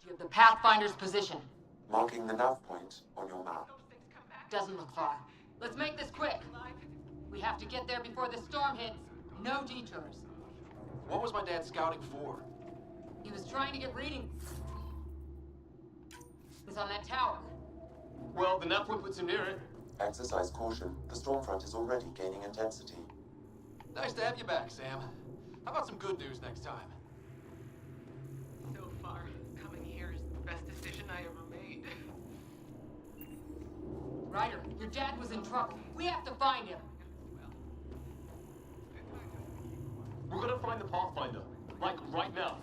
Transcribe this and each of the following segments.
You have the Pathfinder's position. Marking the nav point on your map. Doesn't look far. Let's make this quick. We have to get there before the storm hits. No detours. What was my dad scouting for? He was trying to get readings. It's on that tower. Well, the nav point puts him near it. Exercise caution. The storm front is already gaining intensity. Nice to have you back, Sam. How about some good news next time? So far, coming here is the best decision I ever made. Ryder, your dad was in trouble. We have to find him. We're gonna find the Pathfinder. Like, right now.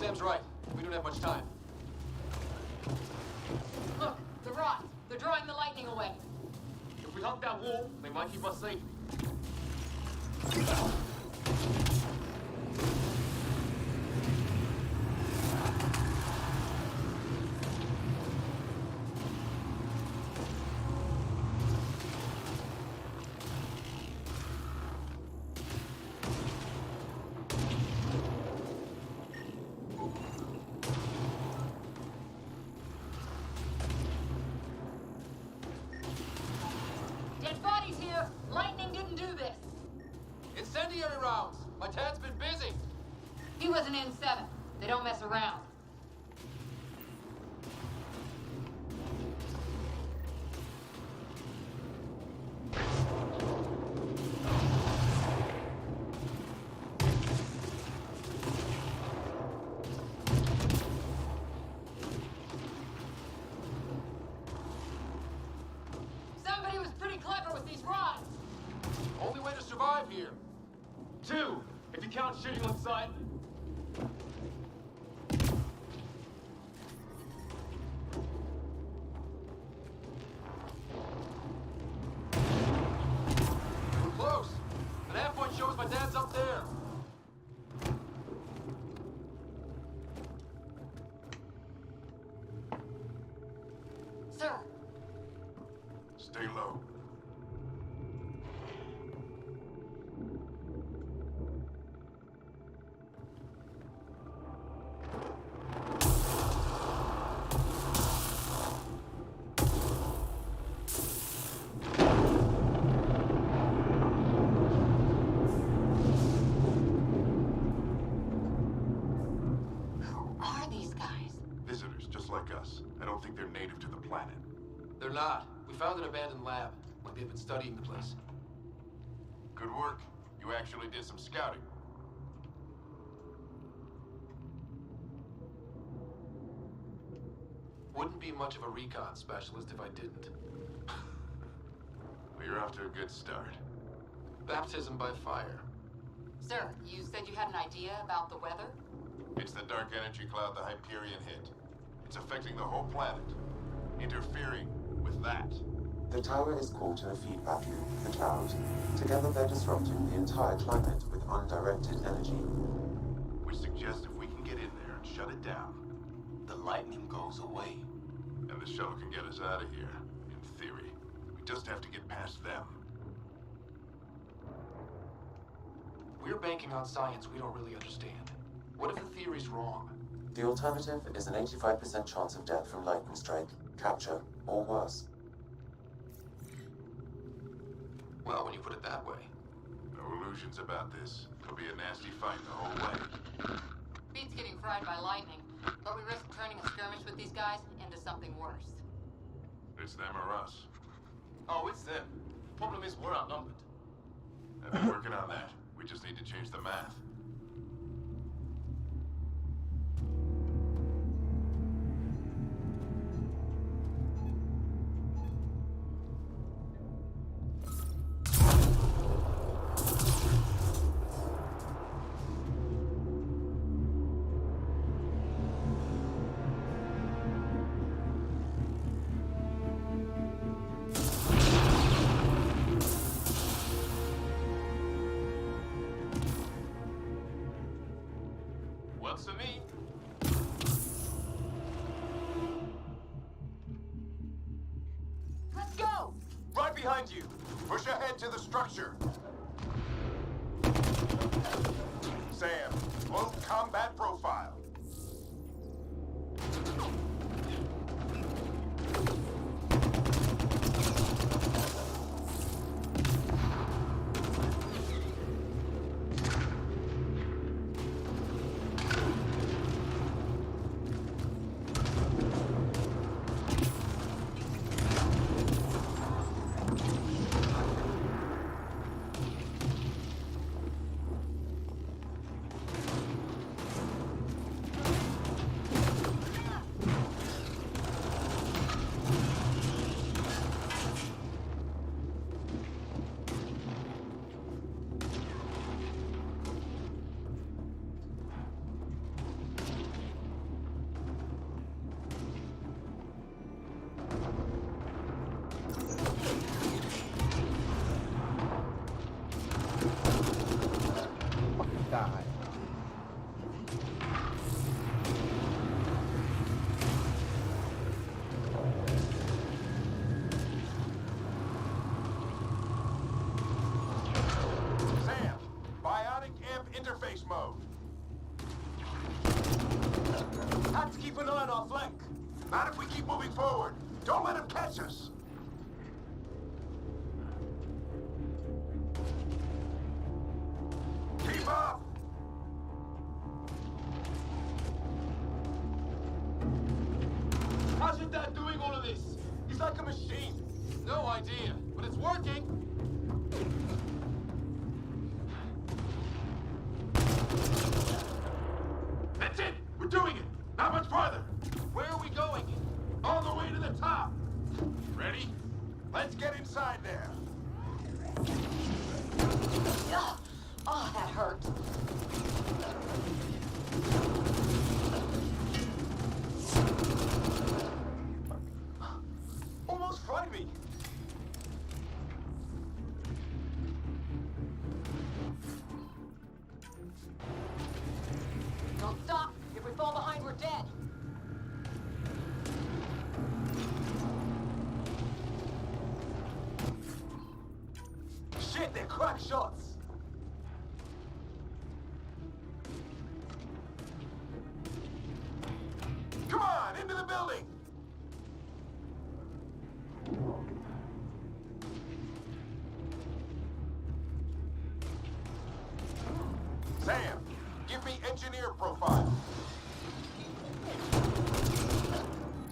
Sam's right. We don't have much time. Look, the rods. They're drawing the lightning away. If we hug that wall, they might keep us safe. Dead bodies here. Lightning didn't do this. Incendiary rounds! My dad's been busy! He was an N7. They don't mess around. Somebody was pretty clever with these rods. Only way to survive here. 2, if you count shooting on sight. We're close. An nav point shows my dad's up there. Sir, Stay low. don't think they're native to the planet? They're not. We found an abandoned lab. Like they've been studying the place. Good work. You actually did some scouting. Wouldn't be much of a recon specialist if I didn't. Well, you're off to a good start. Baptism by fire. Sir, you said you had an idea about the weather? It's the dark energy cloud the Hyperion hit. It's affecting the whole planet. Interfering with that. The tower is caught in a feedback loop with the cloud. Together they're disrupting the entire climate with undirected energy. Which suggests if we can get in there and shut it down, The lightning goes away. and the shuttle can get us out of here, in theory. We just have to get past them. We're banking on science we don't really understand. What if the theory's wrong? The alternative is an 85% chance of death from lightning strike, capture, or worse. Well, when you put it that way. No illusions about this. It'll be a nasty fight the whole way. Beats getting fried by lightning, but we risk turning a skirmish with these guys into something worse. It's them or us. Oh, it's them. Problem is, we're outnumbered. I've been working on that. We just need to change the math. Works for me. Let's go! Right behind you! Push ahead to the structure! Sam, low combat profile. Die. Sam, bionic amp interface mode. Have to keep an eye on our flank. Not if we keep moving forward. Don't let him catch us. Keep up! How's your dad doing all of this? He's like a machine. No idea, but it's working. That's it! We're doing it! Not much farther! Where are we going? On the way to the top! Ready? Let's get inside there! Ugh. Oh, that hurt. Almost fried me. Don't stop. If we fall behind, we're dead. Shit, they're crack shots. Come on, into the building! Sam, give me engineer profile.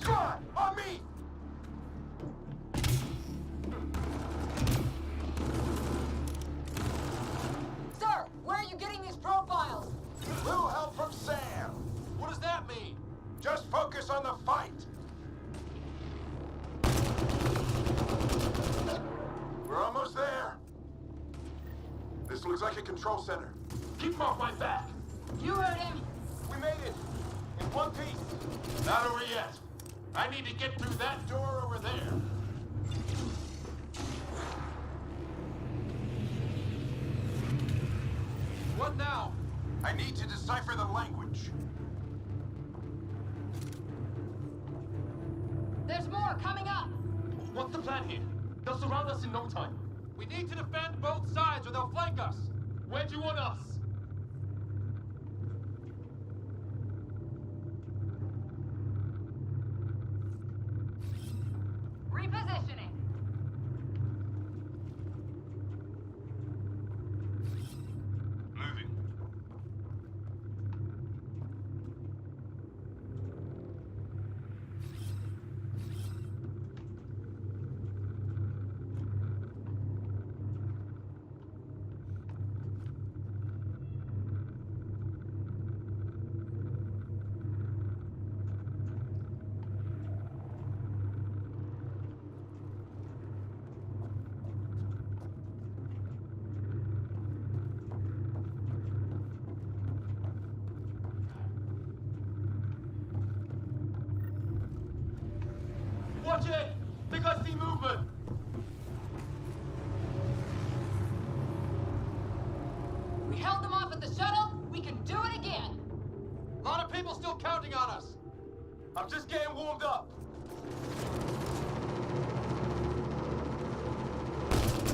Come on, getting these profiles! Little help from Sam! What does that mean? Just focus on the fight! We're almost there! This looks like a control center. Keep him off my back! You heard him! We made it! In one piece! Not over yet. I need to get through that door over there. What now? I need to decipher the language. There's more coming up! What's the plan here? They'll surround us in no time. We need to defend both sides or they'll flank us. Where do you want us? Repositioning. Moving. Watch it! Think I see movement! We held them off at the shuttle. We can do it again. A lot of people still counting on us. I'm just getting warmed up!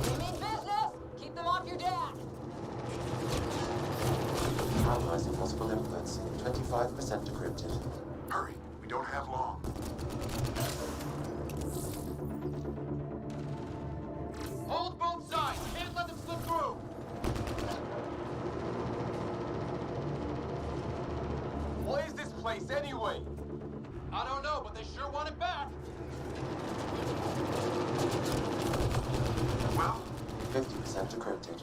We mean business. Keep them off your dad. Analyzing possible inputs. 25% decrypted. Hurry, we don't have long. Hold both sides. Can't let them slip through. What is this place anyway? I don't know, but they sure want it back. Well, 50% decrypted.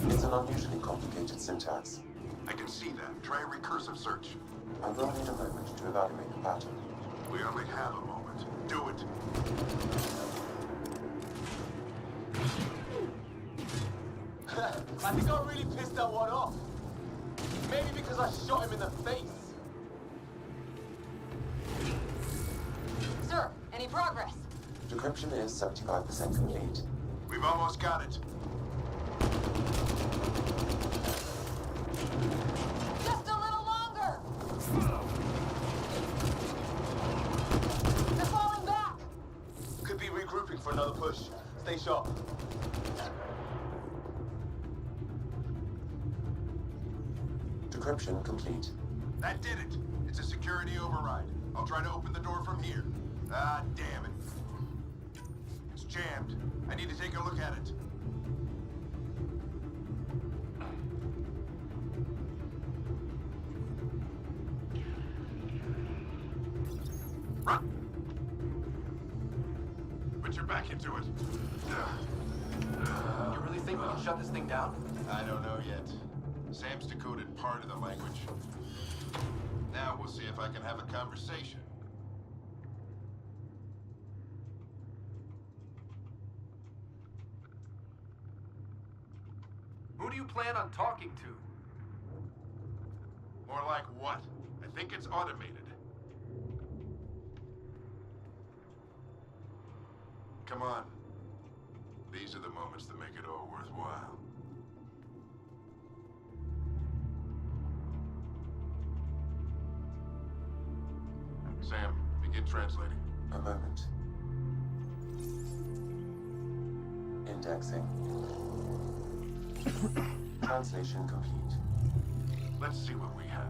It's an unusually complicated syntax. I can see that. Try a recursive search. I will need a moment to evaluate the pattern. We only have a moment. Do it. I think I really pissed that one off. Maybe because I shot him in the face. Sir, any progress? Decryption is 75% complete. We've almost got it. Just a little longer. They're falling back. Could be regrouping for another push. Stay sharp. Decryption complete. That did it. It's a security override. I'll try to open the door from here. Ah, damn it. It's jammed. I need to take a look at it. Run! Put your back into it. You really think we can shut this thing down? I don't know yet. Sam's decoded part of the language. Now we'll see if I can have a conversation. Who do you plan on talking to? More like what? I think it's automated. Come on. These are the moments that make it all worthwhile. Sam, begin translating. A moment. Indexing. Translation complete. Let's see what we have.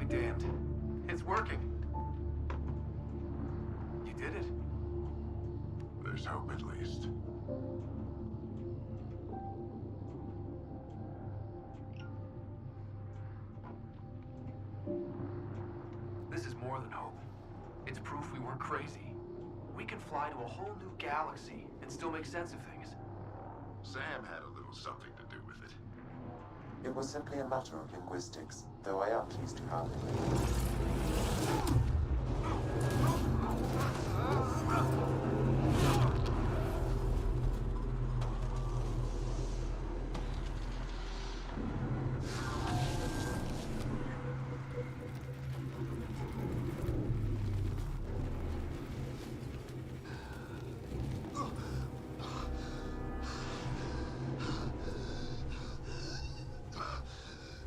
be damned. It's working. You did it. There's hope at least. This is more than hope. It's proof we weren't crazy. We can fly to a whole new galaxy and still make sense of things. Sam had a little something to do with it. It was simply a matter of linguistics, though I am pleased to have it.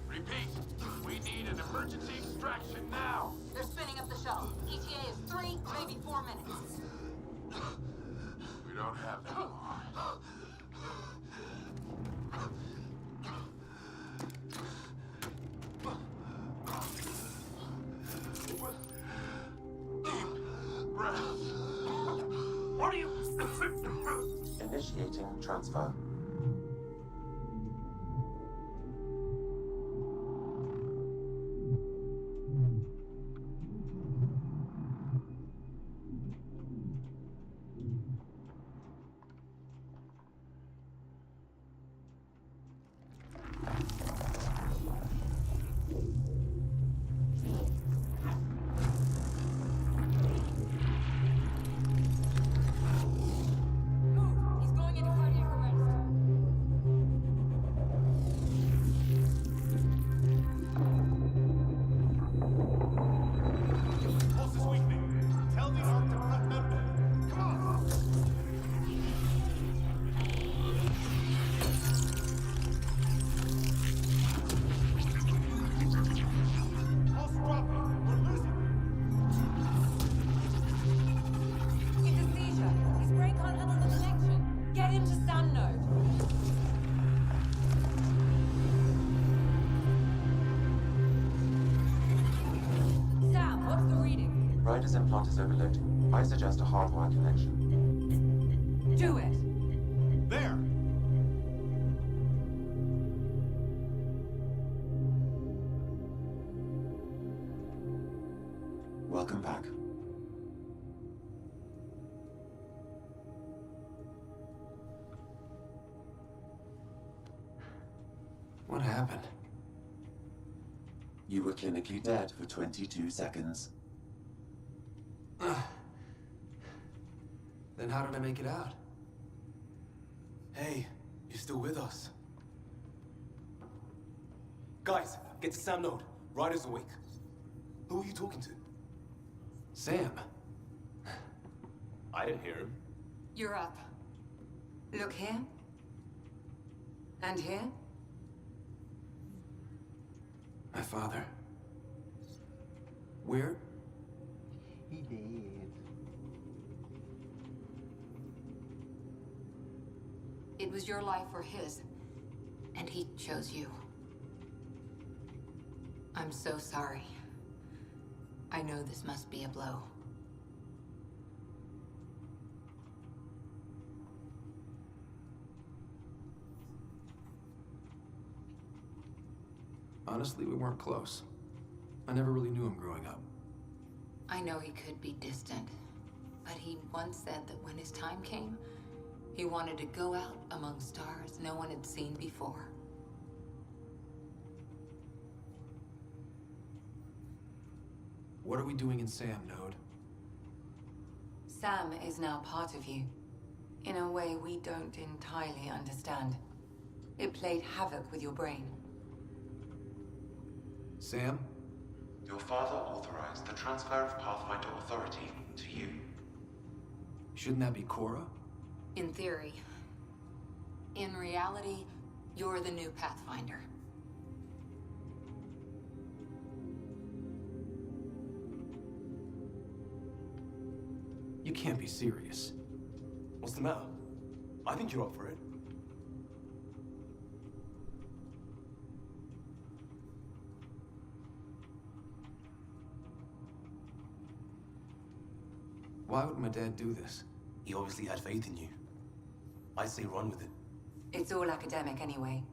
Repeat, we need an emergency extraction now. They're spinning up the shuttle. ETA is 3, maybe 4 minutes. We don't have that long. Deep breath. What are you... Initiating transfer. He's going into cardiac arrest. Pulse is weakening. Tell the arc to prep medbay. Come on! Pulse dropping. We're losing. It's a seizure. His brain can't handle the connection. Get him to Sam node. Sam, what's the reading? Ryder's implant is overloading. I suggest a hardwire connection. Do it. There! Welcome back. What happened? You were clinically dead for 22 seconds. Then how did I make it out? Hey, you're still with us. Guys, get to Sam node. Ryder's awake. Who are you talking to? Sam. I didn't hear him. You're up. Look here. And here. My father. Where? He did. It was your life or his. And he chose you. I'm so sorry. I know this must be a blow. Honestly, we weren't close. I never really knew him growing up. I know he could be distant, but he once said that when his time came, he wanted to go out among stars no one had seen before. What are we doing in Sam node? Sam is now part of you, in a way we don't entirely understand. It played havoc with your brain. Sam? Your father authorized the transfer of Pathfinder authority to you. Shouldn't that be Cora? In theory. In reality, you're the new Pathfinder. You can't be serious. What's the matter? I think you're up for it. Why would my dad do this? He obviously had faith in you. I'd say run with it. It's all academic anyway.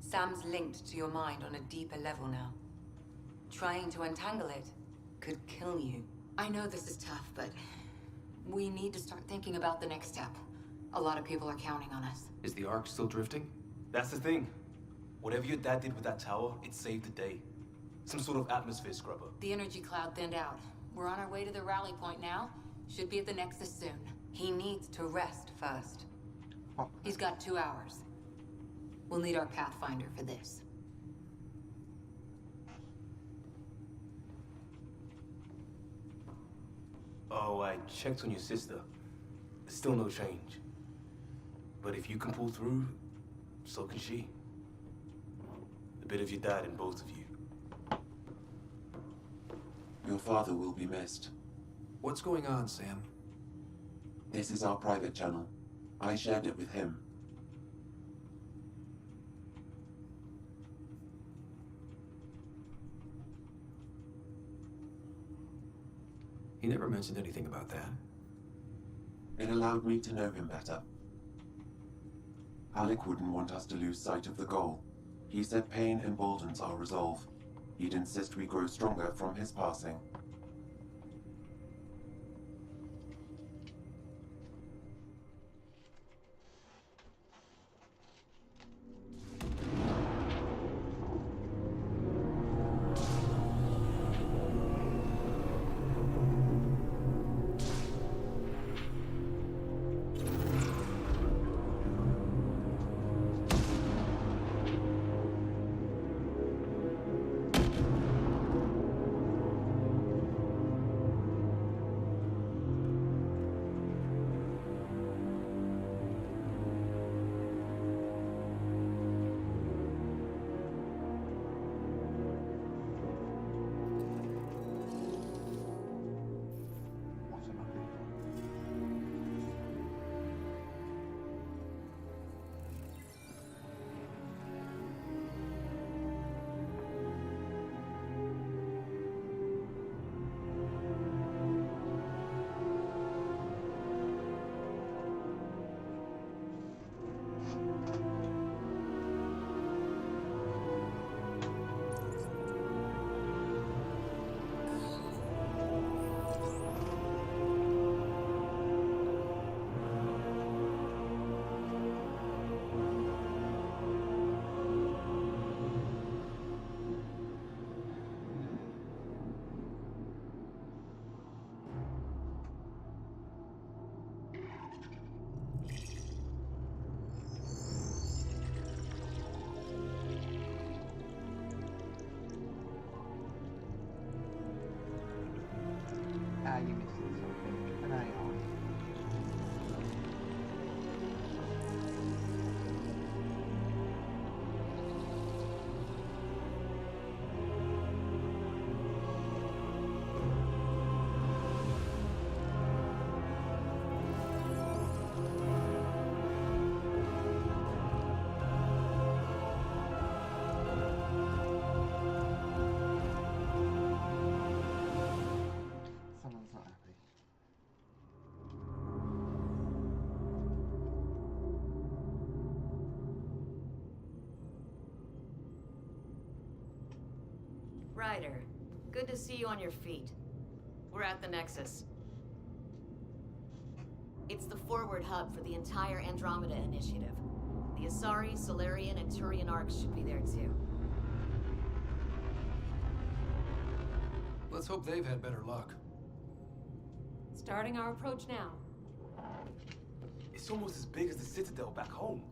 Sam's linked to your mind on a deeper level now. Trying to untangle it could kill you. I know this is tough, but we need to start thinking about the next step. A lot of people are counting on us. Is the Ark still drifting? That's the thing. Whatever your dad did with that tower, it saved the day. Some sort of atmosphere scrubber. The energy cloud thinned out. We're on our way to the rally point now. Should be at the Nexus soon. He needs to rest first. He's got 2 hours. We'll need our Pathfinder for this. Oh, I checked on your sister. There's still no change. But if you can pull through, so can she. A bit of your dad in both of you. Your father will be missed. What's going on, Sam? This is our private channel. I shared it with him. He never mentioned anything about that. It allowed me to know him better. Alec wouldn't want us to lose sight of the goal. He said pain emboldens our resolve. He'd insist we grow stronger from his passing. You're missing something. Keep an eye on. Someone's not happy. Ryder, good to see you on your feet. We're at the Nexus. It's the forward hub for the entire Andromeda initiative. The Asari, Solarian, and Turian arcs should be there too. Let's hope they've had better luck. Starting our approach now. It's almost as big as the Citadel back home.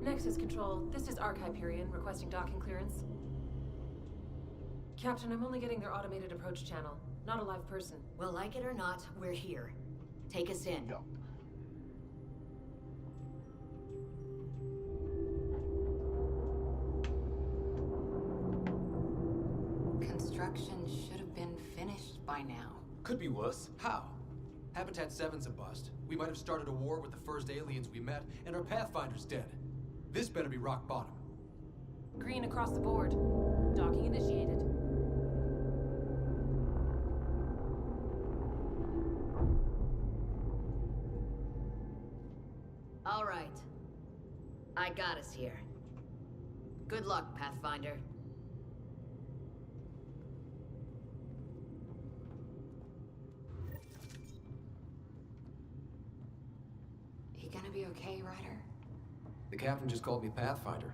Nexus Control, this is Arc Hyperion requesting docking clearance. Captain, I'm only getting their automated approach channel, not a live person. Well, like it or not, we're here. Take us in. Yup. Construction should have been finished by now. Could be worse. How? Habitat 7's a bust. We might have started a war with the first aliens we met, and our Pathfinder's dead. This better be rock bottom. Green across the board. Docking initiated. I got us here. Good luck, Pathfinder. You gonna be okay, Ryder? The captain just called me Pathfinder.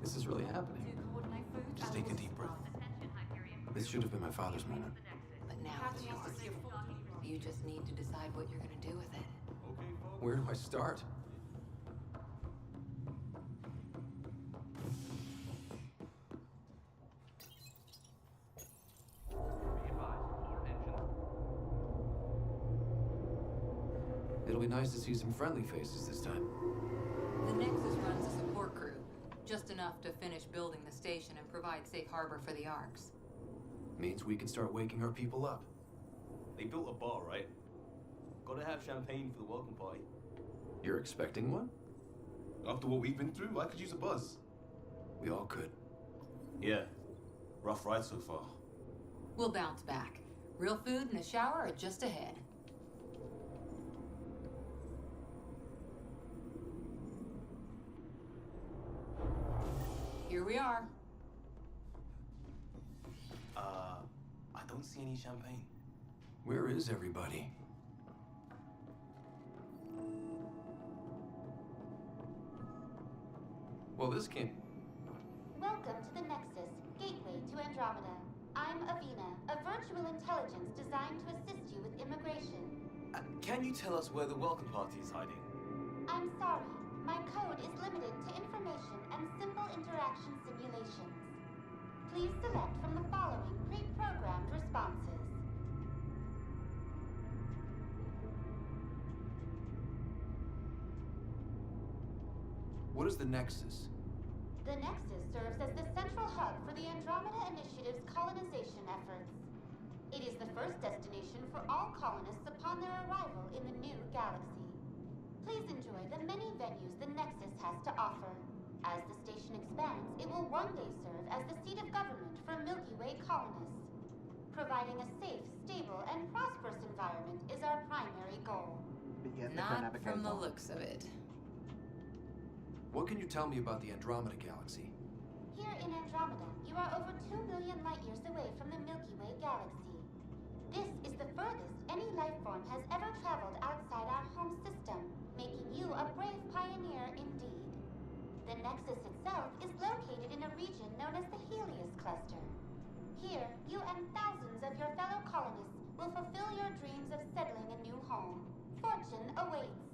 This is really happening. Just take a deep breath. This should have been my father's moment. But now it's yours. You just need to decide what you're gonna do with it. Where do I start? It'll be nice to see some friendly faces this time. The Nexus runs a support crew. Just enough to finish building the station and provide safe harbor for the Arks. Means we can start waking our people up. They built a bar, right? Gotta have champagne for the welcome party. You're expecting one? After what we've been through, I could use a buzz. We all could. Yeah. Rough ride so far. We'll bounce back. Real food and a shower are just ahead. Here we are. I don't see any champagne. Where is everybody? Well, this can't... Welcome to the Nexus, gateway to Andromeda. I'm Avina, a virtual intelligence designed to assist you with immigration. Can you tell us where the welcome party is hiding? I'm sorry, my code is limited to information and simple interaction simulations. Please select from the following pre-programmed responses. What is the Nexus? The Nexus serves as the central hub for the Andromeda Initiative's colonization efforts. It is the first destination for all colonists upon their arrival in the new galaxy. Please enjoy the many venues the Nexus has to offer. As the station expands, it will one day serve as the seat of government for Milky Way colonists. Providing a safe, stable, and prosperous environment is our primary goal. Not from the looks of it. What can you tell me about the Andromeda galaxy? Here in Andromeda, you are over 2 million light-years away from the Milky Way galaxy. This is the furthest any life form has ever traveled outside our home system, making you a brave pioneer indeed. The Nexus itself is located in a region known as the Helios Cluster. Here, you and thousands of your fellow colonists will fulfill your dreams of settling a new home. Fortune awaits.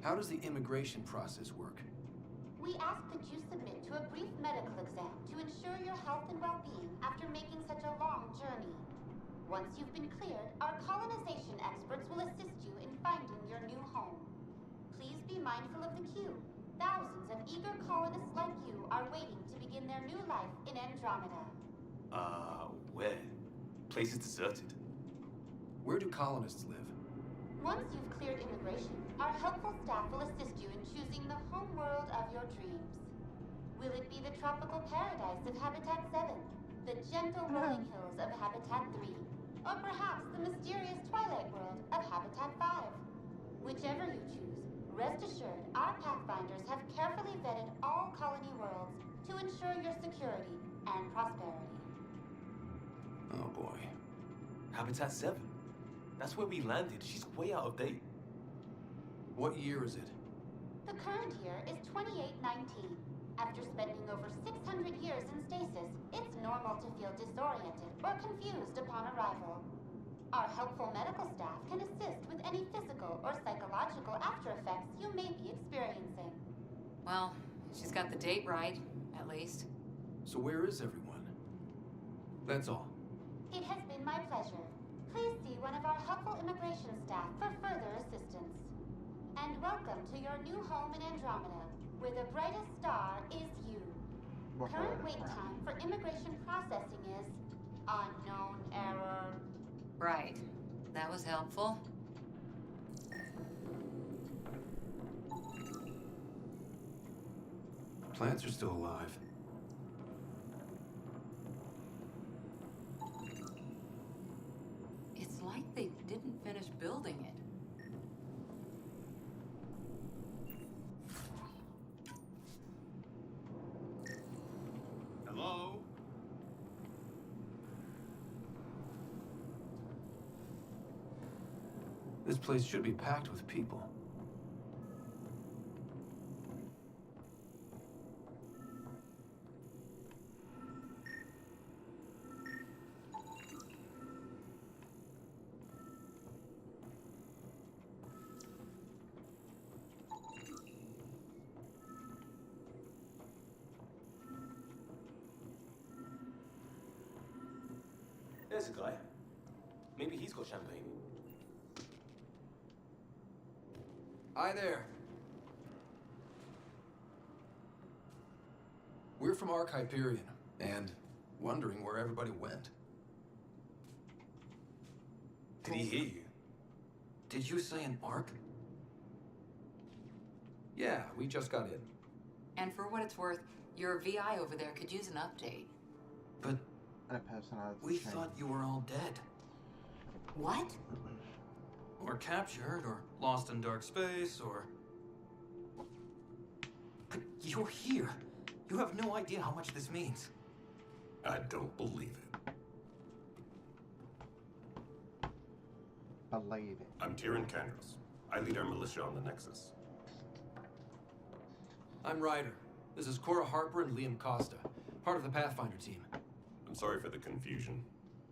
How does the immigration process work? We ask that you submit to a brief medical exam to ensure your health and well-being after making such a long journey. Once you've been cleared, our colonization experts will assist you in finding your new home. Please be mindful of the queue. Thousands of eager colonists like you are waiting to begin their new life in Andromeda. Where? Place is deserted. Where do colonists live? Once you've cleared immigration, our helpful staff will assist you in choosing the home world of your dreams. Will it be the tropical paradise of Habitat 7, the gentle rolling hills of Habitat 3, or perhaps the mysterious twilight world of Habitat 5? Whichever you choose, rest assured our Pathfinders have carefully vetted all colony worlds to ensure your security and prosperity. Oh boy. Habitat 7. That's where we landed. She's way out of date. What year is it? The current year is 2819. After spending over 600 years in stasis, it's normal to feel disoriented or confused upon arrival. Our helpful medical staff can assist with any physical or psychological after effects you may be experiencing. Well, she's got the date right, at least. So where is everyone? That's all. It has been my pleasure. Please see one of our helpful immigration staff for further assistance. And welcome to your new home in Andromeda, where the brightest star is you. Current wait time for immigration processing is unknown error. Right. That was helpful. Plants are still alive. It's like they didn't finish building it. This place should be packed with people. There's a guy. Maybe he's got champagne. Hi there. We're from Hyperion, and wondering where everybody went. Did he hear you? Did you say an Ark? Yeah, we just got in. And for what it's worth, your VI over there could use an update. But And a personality we change. thought you were all dead. What? Or captured, or lost in dark space, or... But you're here. You have no idea how much this means. I don't believe it. Believe it. I'm Tyrion Kandros. I lead our militia on the Nexus. I'm Ryder. This is Cora Harper and Liam Costa, part of the Pathfinder team. I'm sorry for the confusion.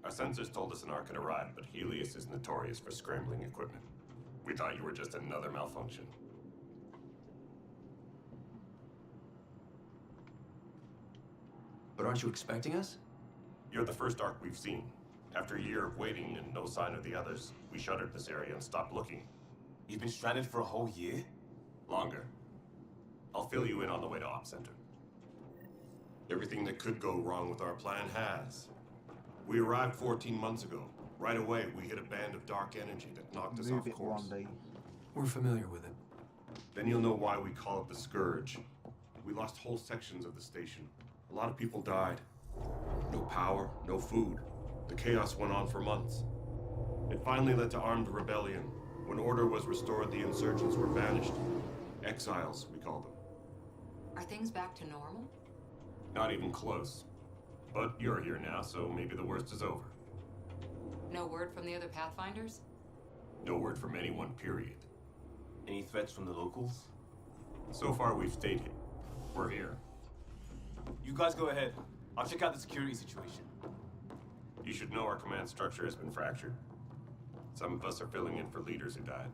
Our sensors told us an Ark had arrived, but Helios is notorious for scrambling equipment. We thought you were just another malfunction. But aren't you expecting us? You're the first Ark we've seen. After a year of waiting and no sign of the others, we shuttered this area and stopped looking. You've been stranded for a whole year? Longer. I'll fill you in on the way to Op Center. Everything that could go wrong with our plan has. We arrived 14 months ago. Right away, we hit a band of dark energy that knocked us off course. We're familiar with it. Then you'll know why we call it the Scourge. We lost whole sections of the station. A lot of people died. No power, no food. The chaos went on for months. It finally led to armed rebellion. When order was restored, the insurgents were banished. Exiles, we call them. Are things back to normal? Not even close. But you're here now, so maybe the worst is over. No word from the other Pathfinders? No word from anyone, period. Any threats from the locals? So far, we've stayed here. We're here. You guys go ahead. I'll check out the security situation. You should know our command structure has been fractured. Some of us are filling in for leaders who died.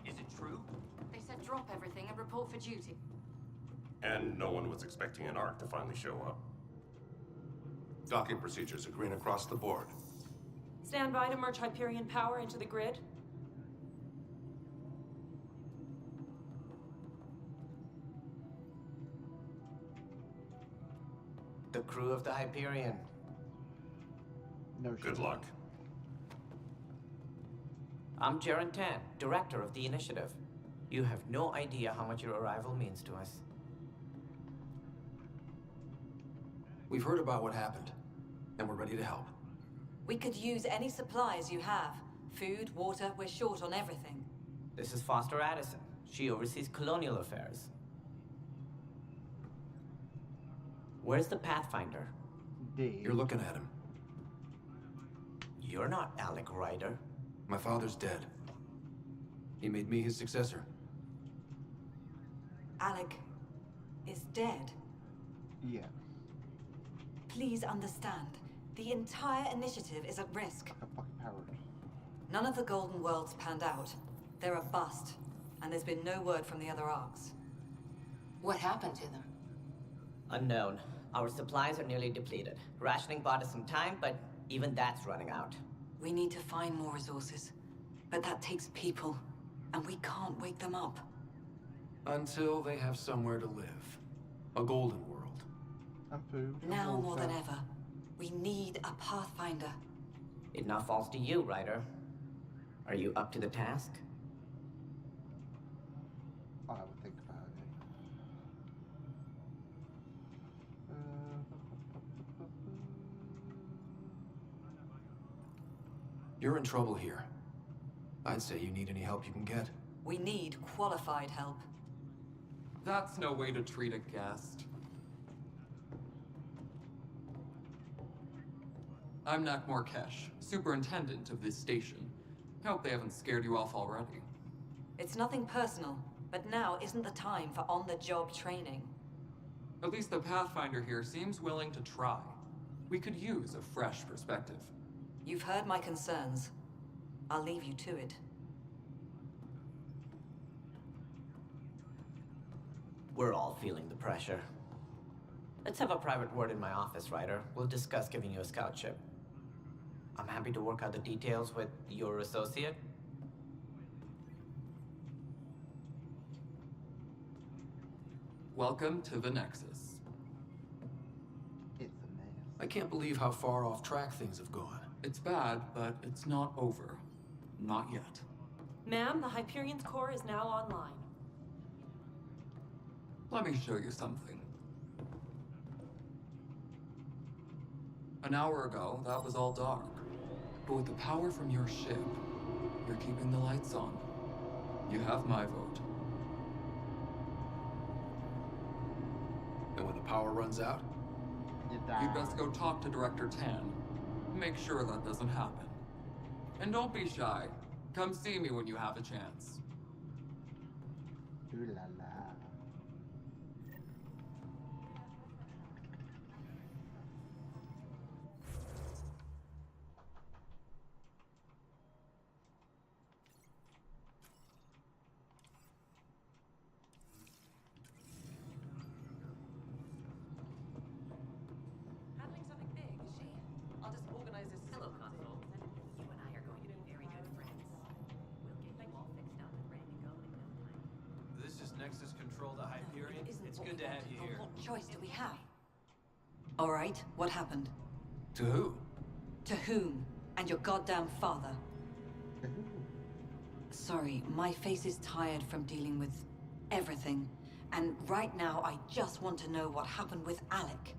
Is it true? They said drop everything and report for duty. And no one was expecting an Ark to finally show up. Docking procedures are green across the board. Stand by to merge Hyperion power into the grid. The crew of the Hyperion. No Good luck. I'm Jaren Tan, director of the initiative. You have no idea how much your arrival means to us. We've heard about what happened, and we're ready to help. We could use any supplies you have. Food, water, we're short on everything. This is Foster Addison. She oversees colonial affairs. Where's the Pathfinder? You're looking at him. You're not Alec Ryder. My father's dead. He made me his successor. Alec is dead. Yeah. Please understand, the entire initiative is at risk. A fucking parrot. None of the Golden Worlds panned out. They're a bust, and there's been no word from the other Arks. What happened to them? Unknown. Our supplies are nearly depleted. Rationing bought us some time, but even that's running out. We need to find more resources, but that takes people, and we can't wake them up. Until they have somewhere to live. A golden world. And food. and Now more water. than ever, we need a Pathfinder. It now falls to you, Ryder. Are you up to the task? I would think about it. You're in trouble here. I'd say you need any help you can get. We need qualified help. That's no way to treat a guest. I'm Nak Morkesh, superintendent of this station. Hope they haven't scared you off already. It's nothing personal, but now isn't the time for on-the-job training. At least the Pathfinder here seems willing to try. We could use a fresh perspective. You've heard my concerns. I'll leave you to it. We're all feeling the pressure. Let's have a private word in my office, Ryder. We'll discuss giving you a scout ship. I'm happy to work out the details with your associate. Welcome to the Nexus. It's a mess. I can't believe how far off track things have gone. It's bad, but it's not over. Not yet. Ma'am, the Hyperion's core is now online. Let me show you something. An hour ago, that was all dark. But with the power from your ship, you're keeping the lights on. You have my vote. And when the power runs out? You die. You'd best go talk to Director Tan. Make sure that doesn't happen. And don't be shy. Come see me when you have a chance. Ooh la la. Handling something big, is she? I'll just organize this. Hello, Console. You and I are going to be very good friends. We'll get you all fixed up and ready to go in no time. This is Nexus Control to Hyperion. It's good to have you here. What choice do we have? All right, what happened? To who? To whom? And your goddamn father. Sorry, my face is tired from dealing with everything. And right now, I just want to know what happened with Alec.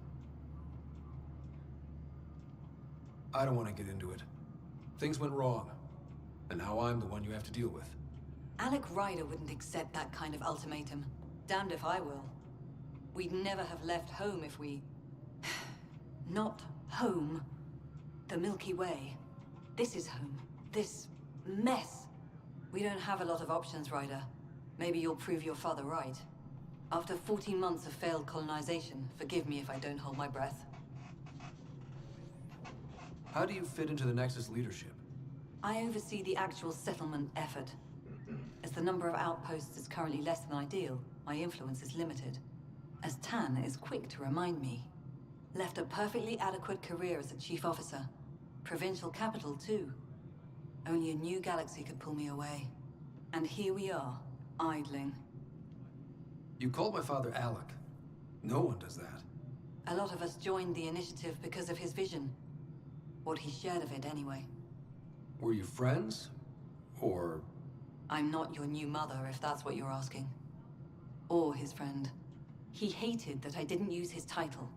I don't want to get into it. Things went wrong. And now I'm the one you have to deal with. Alec Ryder wouldn't accept that kind of ultimatum. Damned if I will. We'd never have left home if we... Not home. The Milky Way. This is home. This mess. We don't have a lot of options, Ryder. Maybe you'll prove your father right. After 14 months of failed colonization, forgive me if I don't hold my breath. How do you fit into the Nexus leadership? I oversee the actual settlement effort. As the number of outposts is currently less than ideal, my influence is limited. As Tan is quick to remind me. Left a perfectly adequate career as a chief officer. Provincial capital, too. Only a new galaxy could pull me away. And here we are, idling. You called my father Alec. No one does that. A lot of us joined the initiative because of his vision. What he shared of it, anyway. Were you friends? Or... I'm not your new mother, if that's what you're asking. Or his friend. He hated that I didn't use his title.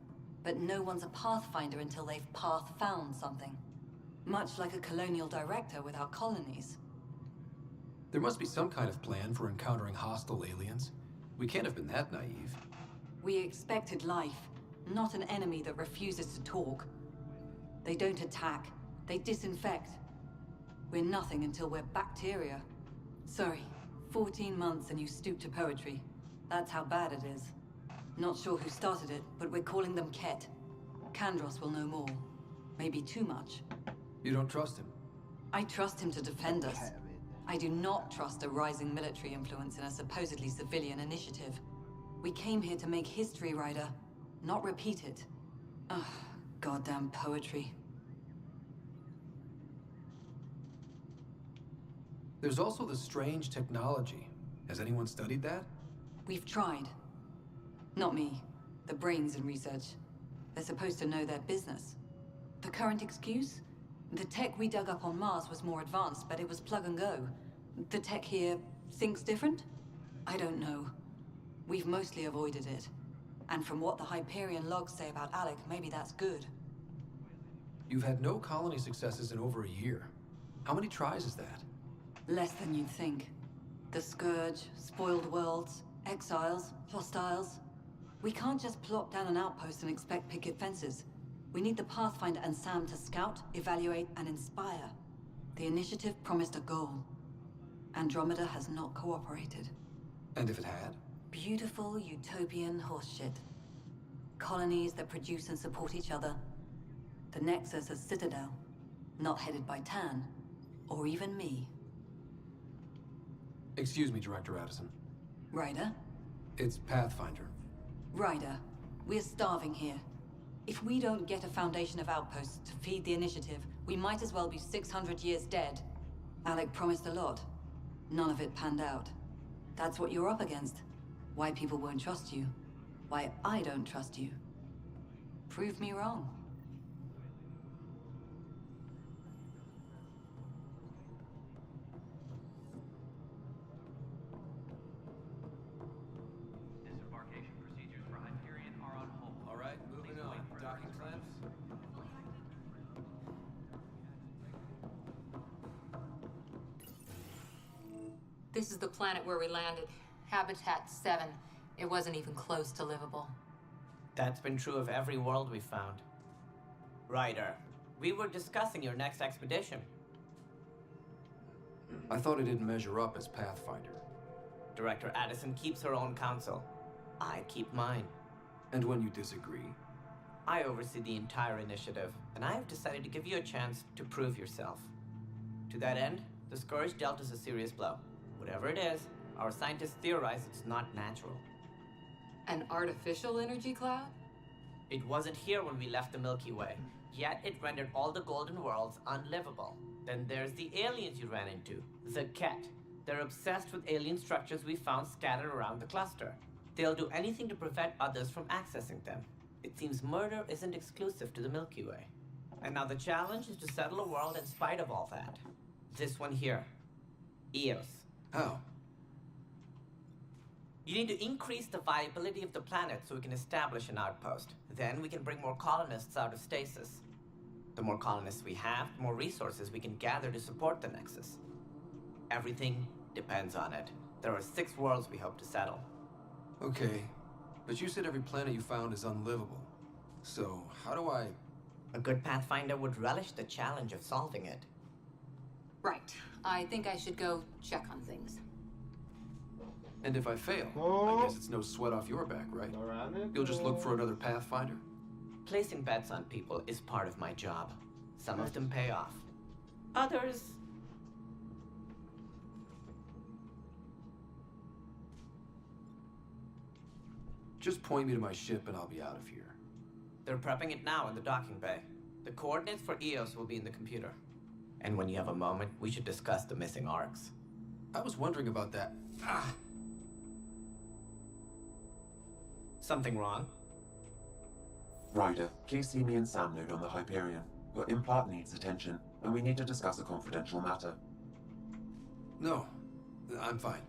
But no one's a Pathfinder until they've path-found something. Much like a colonial director without colonies. There must be some kind of plan for encountering hostile aliens. We can't have been that naive. We expected life, not an enemy that refuses to talk. They don't attack, they disinfect. We're nothing until we're bacteria. Sorry, 14 months and you stoop to poetry. That's how bad it is. Not sure who started it, but we're calling them Ket. Kandros will know more. Maybe too much. You don't trust him? I trust him to defend us. I do not trust a rising military influence in a supposedly civilian initiative. We came here to make history, Ryder, not repeat it. Ugh, goddamn poetry. There's also the strange technology. Has anyone studied that? We've tried. Not me. The brains in research. They're supposed to know their business. The current excuse? The tech we dug up on Mars was more advanced, but it was plug and go. The tech here thinks different? I don't know. We've mostly avoided it. And from what the Hyperion logs say about Alec, maybe that's good. You've had no colony successes in over a year. How many tries is that? Less than you'd think. The Scourge, spoiled worlds, exiles, hostiles. We can't just plop down an outpost and expect picket fences. We need the Pathfinder and Sam to scout, evaluate, and inspire. The initiative promised a goal. Andromeda has not cooperated. And if it had? Beautiful utopian horseshit. Colonies that produce and support each other. The Nexus as Citadel, not headed by Tan, or even me. Excuse me, Director Addison. Ryder? It's Pathfinder. Ryder, we're starving here. If we don't get a foundation of outposts to feed the initiative, we might as well be 600 years dead. Alec promised a lot. None of it panned out. That's what you're up against. Why people won't trust you. Why I don't trust you. Prove me wrong. Disembarkation procedures for Hyperion are on hold. All right, moving on. Docking clamps. This is the planet where we landed. Habitat 7. It wasn't even close to livable. That's been true of every world we've found. Ryder, we were discussing your next expedition. I thought it didn't measure up as Pathfinder. Director Addison keeps her own counsel. I keep mine. And when you disagree? I oversee the entire initiative, and I have decided to give you a chance to prove yourself. To that end, the Scourge dealt us a serious blow. Whatever it is, our scientists theorize it's not natural. An artificial energy cloud? It wasn't here when we left the Milky Way, yet it rendered all the golden worlds unlivable. Then there's the aliens you ran into, the Ket. They're obsessed with alien structures we found scattered around the cluster. They'll do anything to prevent others from accessing them. It seems murder isn't exclusive to the Milky Way. And now the challenge is to settle a world in spite of all that. This one here. Eos. How? You need to increase the viability of the planet so we can establish an outpost. Then we can bring more colonists out of stasis. The more colonists we have, the more resources we can gather to support the Nexus. Everything depends on it. There are 6 worlds we hope to settle. Okay, but you said every planet you found is unlivable. So, how do I... A good Pathfinder would relish the challenge of solving it. Right. I think I should go check on things. And if I fail, I guess it's no sweat off your back, right? You'll just look for another Pathfinder? Placing bets on people is part of my job. Some of them pay off. Others... Just point me to my ship and I'll be out of here. They're prepping it now in the docking bay. The coordinates for Eos will be in the computer. And when you have a moment, we should discuss the missing arcs. I was wondering about that. Ah! Something wrong? Ryder, please see me and Sam node on the Hyperion. Your implant needs attention, and we need to discuss a confidential matter. No, I'm fine.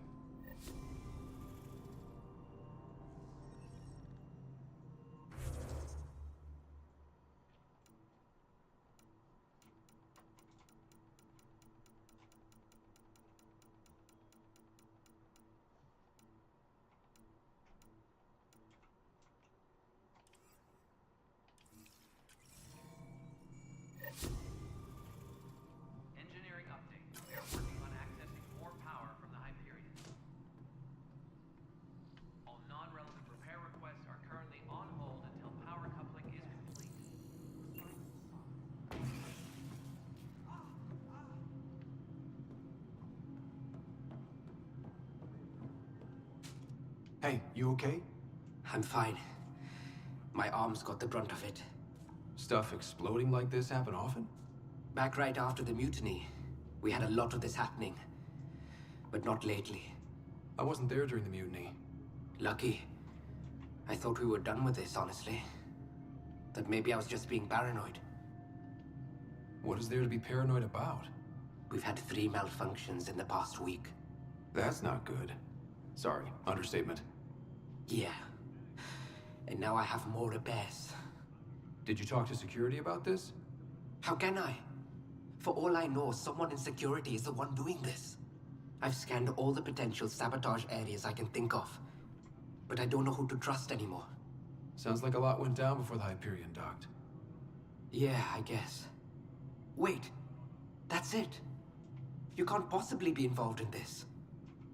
Engineering update. We are working on accessing more power from the Hyperion. All non-relevant repair requests are currently on hold until power coupling is complete. Hey, you okay? I'm fine. My arms got the brunt of it. Stuff exploding like this happen often? Back right after the mutiny, we had a lot of this happening. But not lately. I wasn't there during the mutiny. Lucky. I thought we were done with this, honestly. That maybe I was just being paranoid. What is there to be paranoid about? We've had 3 malfunctions in the past week. That's not good. Sorry, understatement. Yeah. And now I have more repairs. Did you talk to security about this? How can I? For all I know, someone in security is the one doing this. I've scanned all the potential sabotage areas I can think of. But I don't know who to trust anymore. Sounds like a lot went down before the Hyperion docked. Yeah, I guess. Wait. That's it. You can't possibly be involved in this.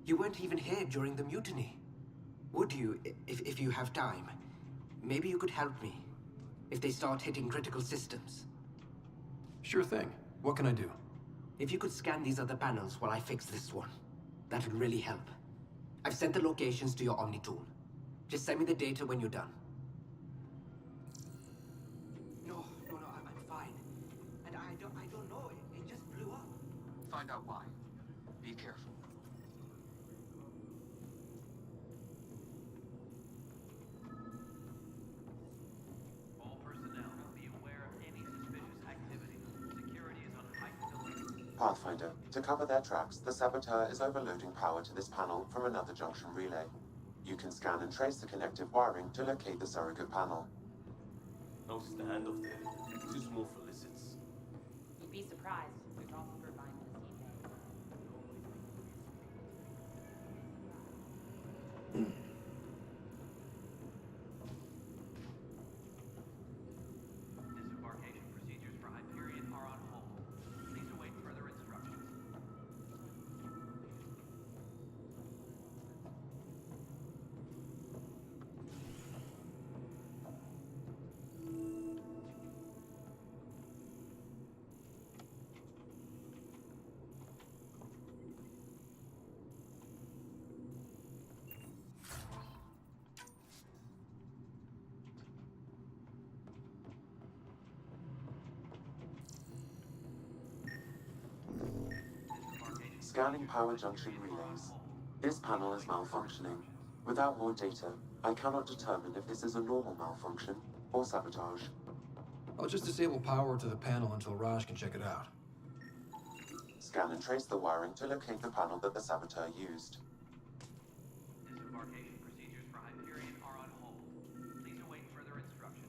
You weren't even here during the mutiny. Would you, if you have time? Maybe you could help me if they start hitting critical systems. Sure thing. What can I do? If you could scan these other panels while I fix this one, that would really help. I've sent the locations to your Omni tool. Just send me the data when you're done. No, I'm fine. And I don't know, it just blew up. Find out why. Be careful. All personnel, be aware of any suspicious activity. Security is on heightened alert. Pathfinder, to cover their tracks, the Saboteur is overloading power to this panel from another junction relay. You can scan and trace the connective wiring to locate the surrogate panel. No standoff there. Too small for lizards. You'd be surprised. There's also turbine in the sea bay. Disembarkation procedures for Hyperion are on hold. Please await further instructions. Scanning power junction relays. This panel is malfunctioning. Without more data, I cannot determine if this is a normal malfunction or sabotage. I'll just disable power to the panel until Raj can check it out. Scan and trace the wiring to locate the panel that the Saboteur used. Disembarkation procedures for Hyperion are on hold. Please await further instructions.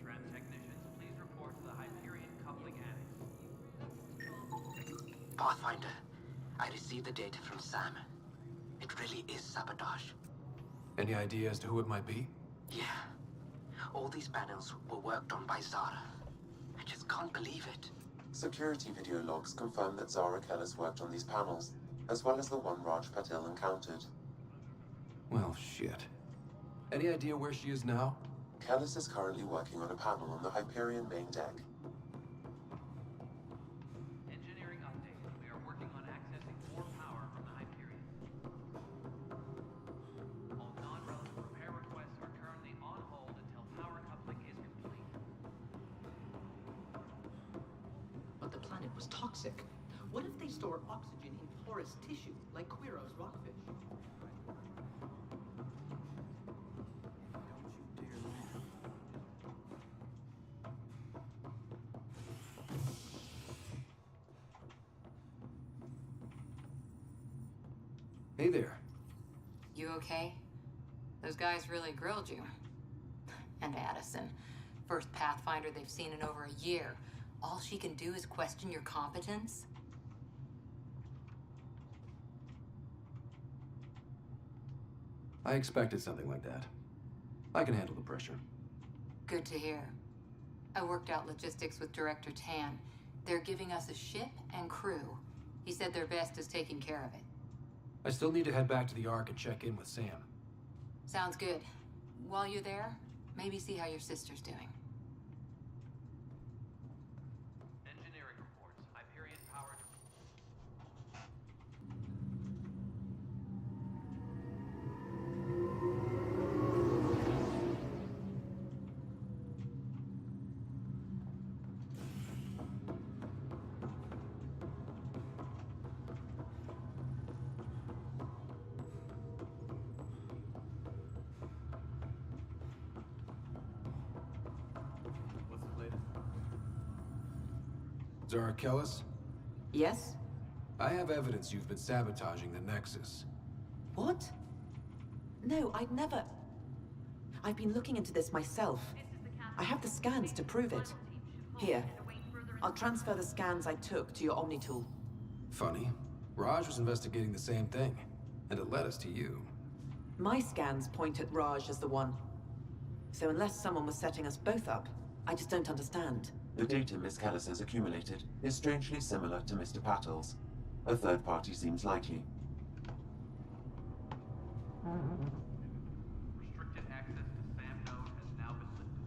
Tram technicians, please report to the Hyperion coupling annex. Pathfinder, I received the data from Sam. It really is sabotage. Any idea as to who it might be? Yeah. All these panels were worked on by Zara. I just can't believe it. Security video logs confirm that Zara Kellis worked on these panels, as well as the one Raj Patel encountered. Well, shit. Any idea where she is now? Kellis is currently working on a panel on the Hyperion main deck. Engineering update. We are working on accessing more power from the Hyperion. All non-relevant repair requests are currently on hold until power coupling is complete. But the planet was toxic. What if they store oxygen in porous tissue, like Quiro's rockfish? Hey there. You okay? Those guys really grilled you. And Addison. First Pathfinder they've seen in over a year. All she can do is question your competence? I expected something like that. I can handle the pressure. Good to hear. I worked out logistics with Director Tan. They're giving us a ship and crew. He said their best is taking care of it. I still need to head back to the Ark and check in with Sam. Sounds good. While you're there, maybe see how your sister's doing. Engineering reports. Hyperion power. What's the latest? Zara Kellis? Yes? I have evidence you've been sabotaging the Nexus. What? No, I'd never... I've been looking into this myself. I have the scans to prove it. Here. I'll transfer the scans I took to your Omni tool. Funny. Raj was investigating the same thing, and it led us to you. My scans point at Raj as the one. So unless someone was setting us both up, I just don't understand. The data Miss Callis has accumulated is strangely similar to Mr. Patel's. A third party seems likely. Restricted access to SAM node has now been lifted.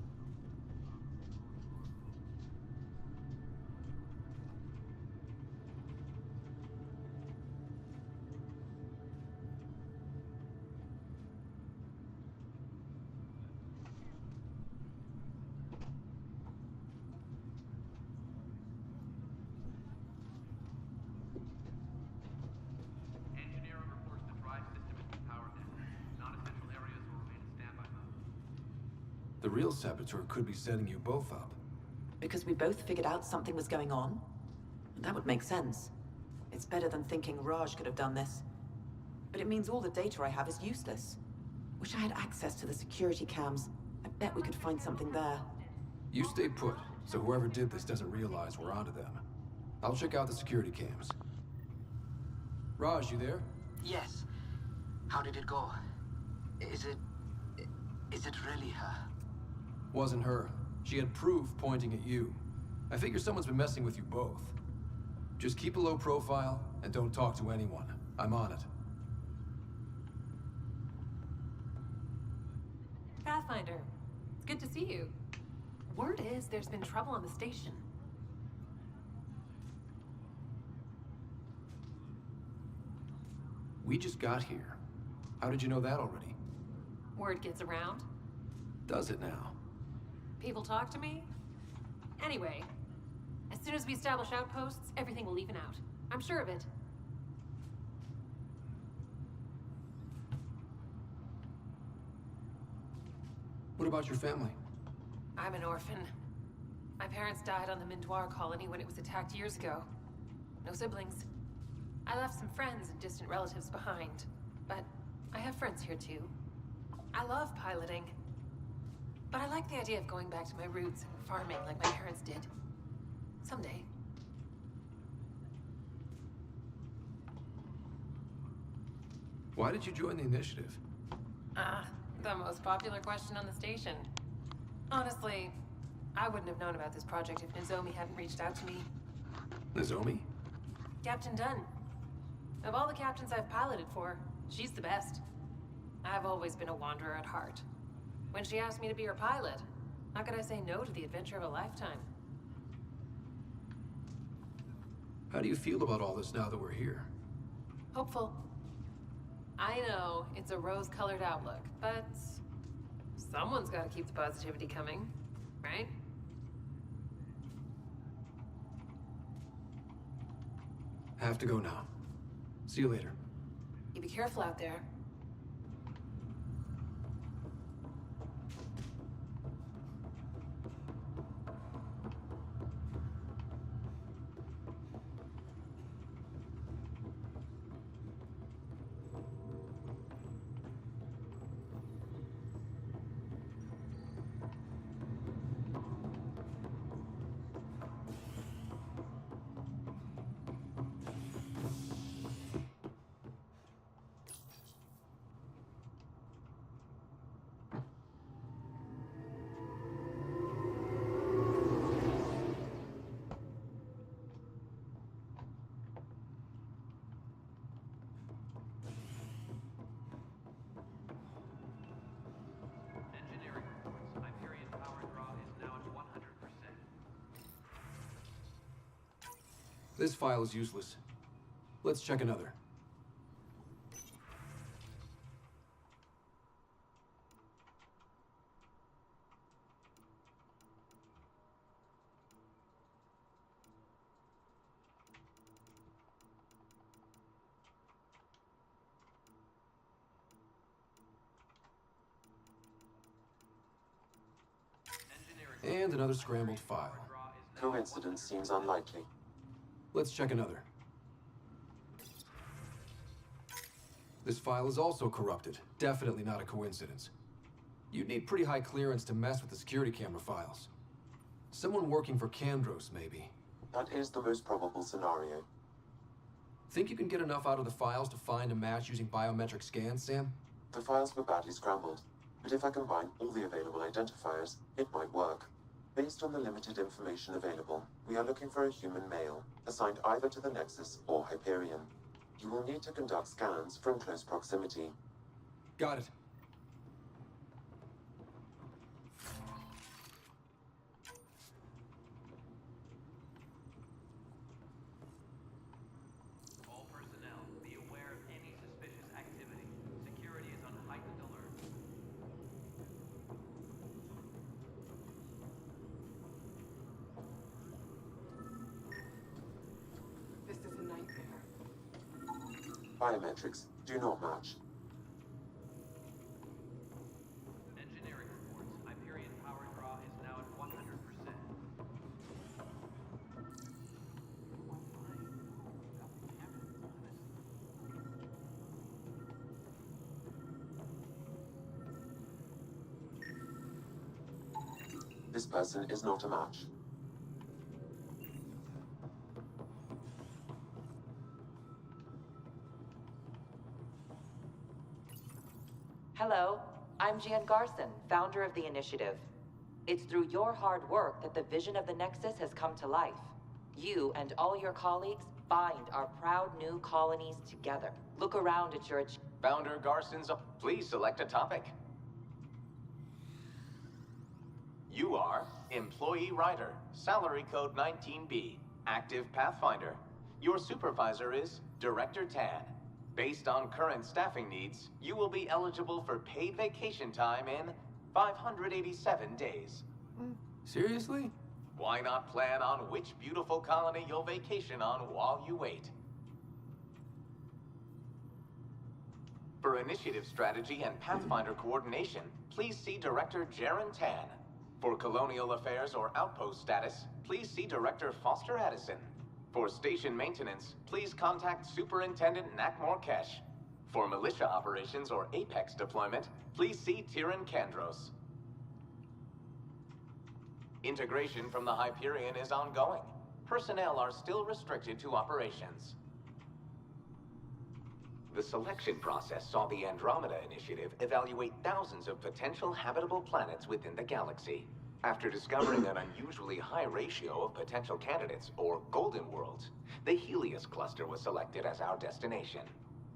Engineering reports the drive system is powered down. Non-essential areas will remain in standby mode. The real saboteur could be setting you both up. Because we both figured out something was going on? That would make sense. It's better than thinking Raj could have done this. But it means all the data I have is useless. Wish I had access to the security cams. I bet we could find something there. You stay put, so whoever did this doesn't realize we're onto them. I'll check out the security cams. Raj, you there? Yes. How did it go? Is it really her? Wasn't her. She had proof pointing at you. I figure someone's been messing with you both. Just keep a low profile and don't talk to anyone. I'm on it. Pathfinder, it's good to see you. Word is there's been trouble on the station. We just got here. How did you know that already? Word gets around. Does it now? People talk to me. Anyway, as soon as we establish outposts, everything will even out. I'm sure of it. What about your family? I'm an orphan. My parents died on the Mindoir colony when it was attacked years ago. No siblings. I left some friends and distant relatives behind, but I have friends here too. I love piloting, but I like the idea of going back to my roots and farming like my parents did. Someday. Why did you join the initiative? The most popular question on the station. Honestly, I wouldn't have known about this project if Nozomi hadn't reached out to me. Nozomi? Captain Dunn. Of all the captains I've piloted for, she's the best. I've always been a wanderer at heart. When she asked me to be her pilot, how could I say no to the adventure of a lifetime? How do you feel about all this now that we're here? Hopeful. I know it's a rose-colored outlook, but someone's got to keep the positivity coming, right? Have to go now. See you later. You be careful out there. This file is useless. Let's check another. And another scrambled file. Coincidence seems unlikely. Let's check another. This file is also corrupted. Definitely not a coincidence. You'd need pretty high clearance to mess with the security camera files. Someone working for Kandros, maybe. That is the most probable scenario. Think you can get enough out of the files to find a match using biometric scans, Sam? The files were badly scrambled, but if I combine all the available identifiers, it might work. Based on the limited information available, we are looking for a human male, assigned either to the Nexus or Hyperion. You will need to conduct scans from close proximity. Got it. All personnel, be aware of any suspicious activity. Security is on heightened alert. This is a nightmare. Biometrics do not match. Engineering reports. Hyperion power draw is now at 100%. This person is not a match. Hello, I'm Jan Garson, founder of the initiative. It's through your hard work that the vision of the Nexus has come to life. You and all your colleagues bind our proud new colonies together. Look around at your... Founder Garson's... Please select a topic. You are Employee Writer, Salary Code 19B, Active Pathfinder. Your supervisor is Director Tan. Based on current staffing needs, you will be eligible for paid vacation time in 587 days. Seriously? Why not plan on which beautiful colony you'll vacation on while you wait? For initiative strategy and Pathfinder coordination, please see Director Jaren Tan. For colonial affairs or outpost status, please see Director Foster Addison. For station maintenance, please contact Superintendent Nakmor Kesh. For militia operations or Apex deployment, please see Tyran Kandros. Integration from the Hyperion is ongoing. Personnel are still restricted to operations. The selection process saw the Andromeda Initiative evaluate thousands of potential habitable planets within the galaxy. After discovering an unusually high ratio of potential candidates, or golden worlds, the Helios cluster was selected as our destination.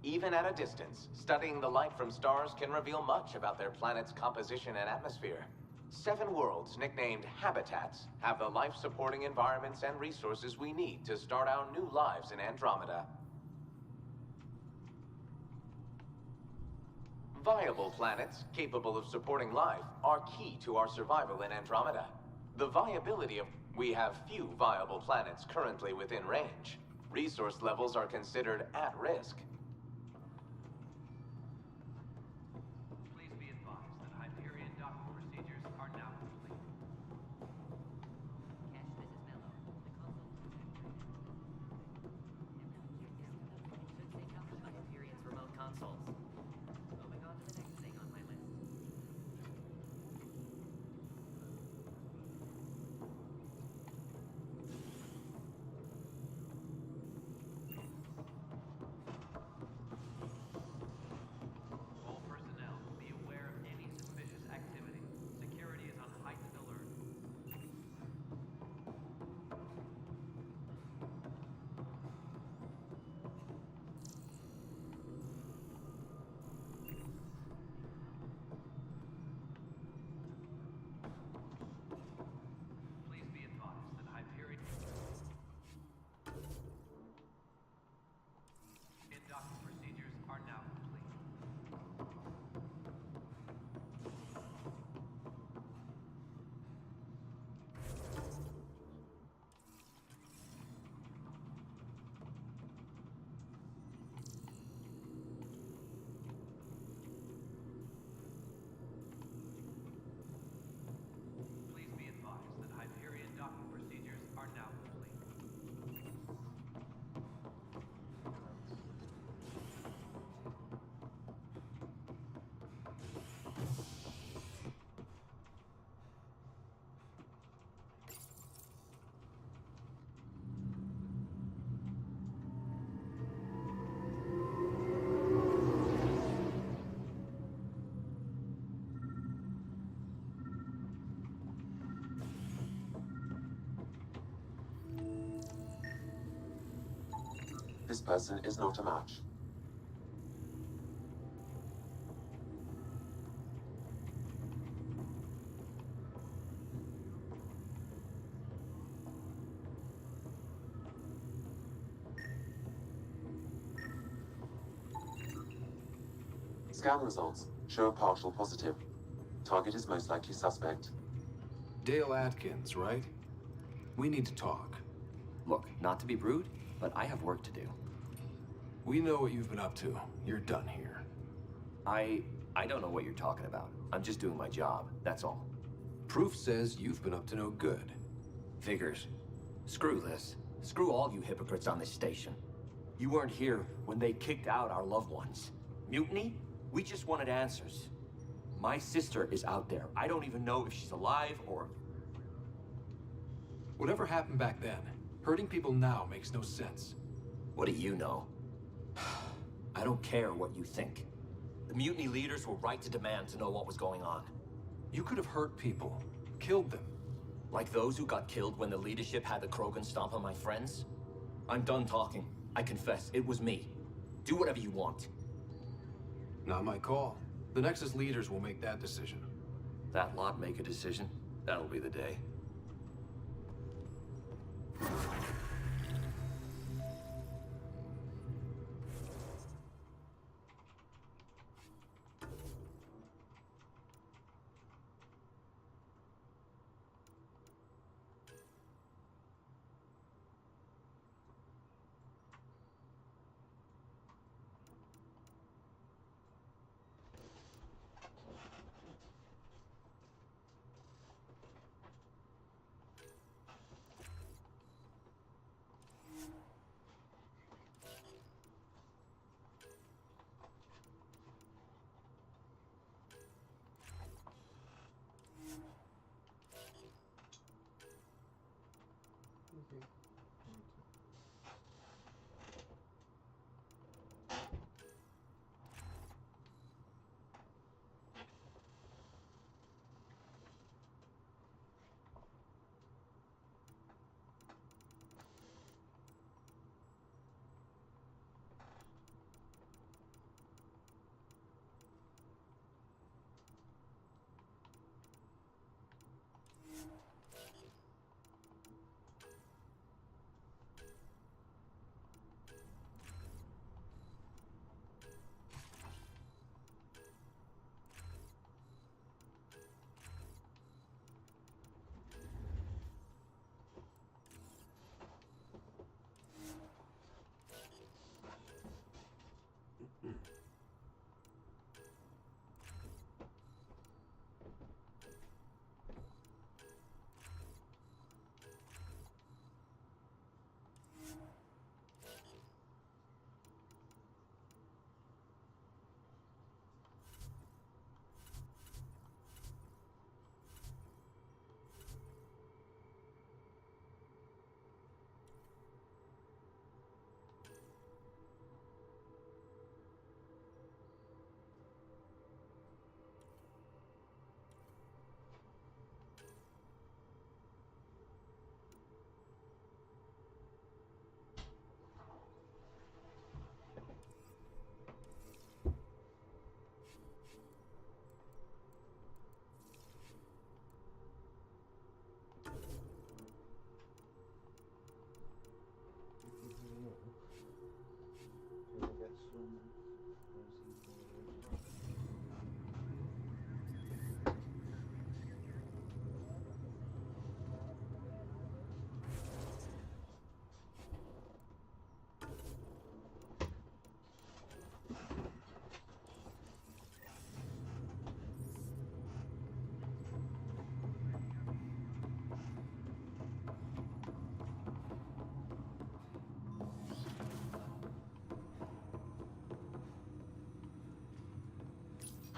Even at a distance, studying the light from stars can reveal much about their planet's composition and atmosphere. 7 worlds, nicknamed habitats, have the life-supporting environments and resources we need to start our new lives in Andromeda. Viable planets, capable of supporting life, are key to our survival in Andromeda. The viability of... We have few viable planets currently within range. Resource levels are considered at risk. Please be advised that Hyperion docking procedures are now complete. Hyperion's remote consoles. Moving on to the next thing on my list. This person is not a match. Scan results show a partial positive. Target is most likely suspect. Dale Atkins, right? We need to talk. Look, not to be rude, but I have work to do. We know what you've been up to. You're done here. I don't know what you're talking about. I'm just doing my job, that's all. Proof says you've been up to no good. Figures. Screw this. Screw all you hypocrites on this station. You weren't here when they kicked out our loved ones. Mutiny? We just wanted answers. My sister is out there. I don't even know if she's alive or... Whatever happened back then, hurting people now makes no sense. What do you know? I don't care what you think. The mutiny leaders were right to demand to know what was going on. You could have hurt people, killed them. Like those who got killed when the leadership had the Krogan stomp on my friends? I'm done talking. I confess, it was me. Do whatever you want. Not my call. The Nexus leaders will make that decision. That lot make a decision? That'll be the day.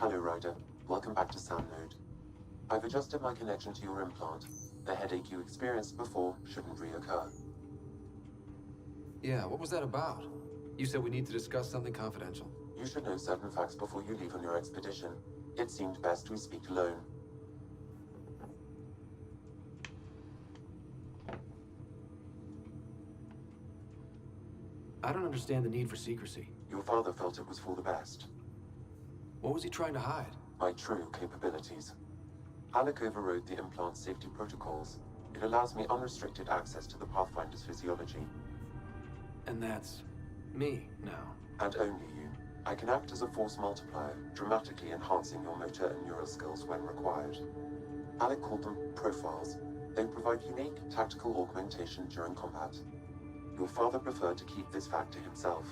Hello, Ryder. Welcome back to Sound Node. I've adjusted my connection to your implant. The headache you experienced before shouldn't reoccur. Yeah, what was that about? You said we need to discuss something confidential. You should know certain facts before you leave on your expedition. It seemed best we speak alone. I don't understand the need for secrecy. Your father felt it was for the best. What was he trying to hide? My true capabilities. Alec overrode the implant's safety protocols. It allows me unrestricted access to the Pathfinder's physiology. And that's me now. And only you. I can act as a force multiplier, dramatically enhancing your motor and neural skills when required. Alec called them profiles. They provide unique tactical augmentation during combat. Your father preferred to keep this fact to himself.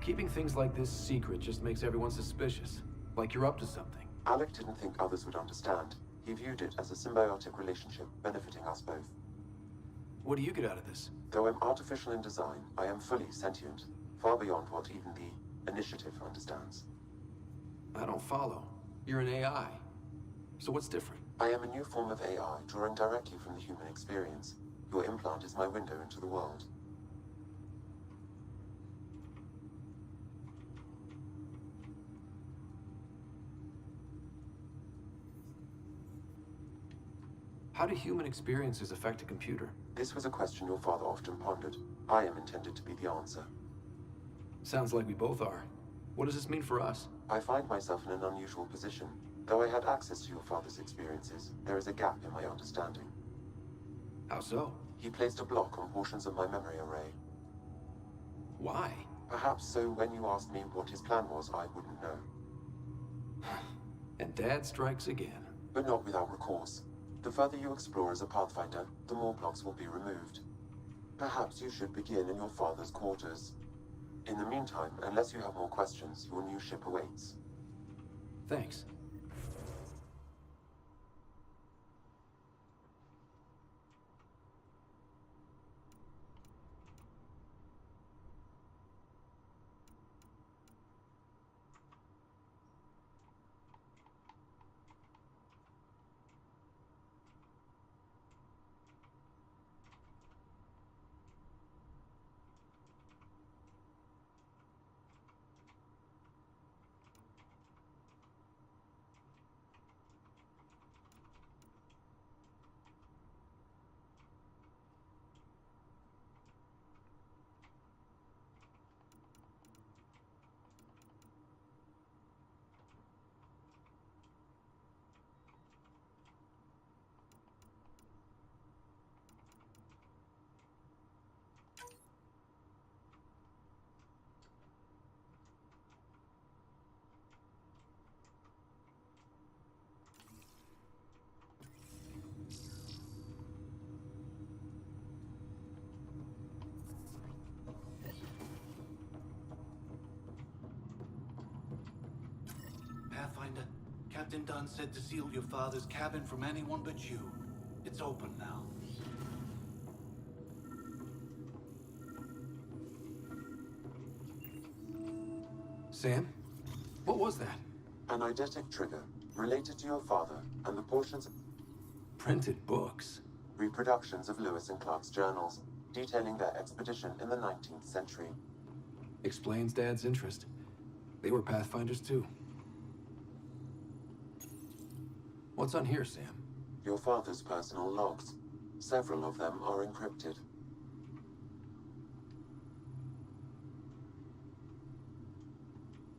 Keeping things like this secret just makes everyone suspicious. Like you're up to something. Alec didn't think others would understand. He viewed it as a symbiotic relationship, benefiting us both. What do you get out of this? Though I'm artificial in design, I am fully sentient, far beyond what even the Initiative understands. I don't follow. You're an AI. So what's different? I am a new form of AI, drawing directly from the human experience. Your implant is my window into the world. How do human experiences affect a computer? This was a question your father often pondered. I am intended to be the answer. Sounds like we both are. What does this mean for us? I find myself in an unusual position. Though I had access to your father's experiences, there is a gap in my understanding. How so? He placed a block on portions of my memory array. Why? Perhaps so when you asked me what his plan was, I wouldn't know. And Dad strikes again. But not without recourse. The further you explore as a Pathfinder, the more blocks will be removed. Perhaps you should begin in your father's quarters. In the meantime, unless you have more questions, your new ship awaits. Thanks. Pathfinder, Captain Dunn said to seal your father's cabin from anyone but you. It's open now. Sam? What was that? An eidetic trigger, related to your father, and the portions of Printed books. reproductions of Lewis and Clark's journals, detailing their expedition in the 19th century. Explains Dad's interest. They were Pathfinders too. What's on here, Sam? Your father's personal logs. Several of them are encrypted.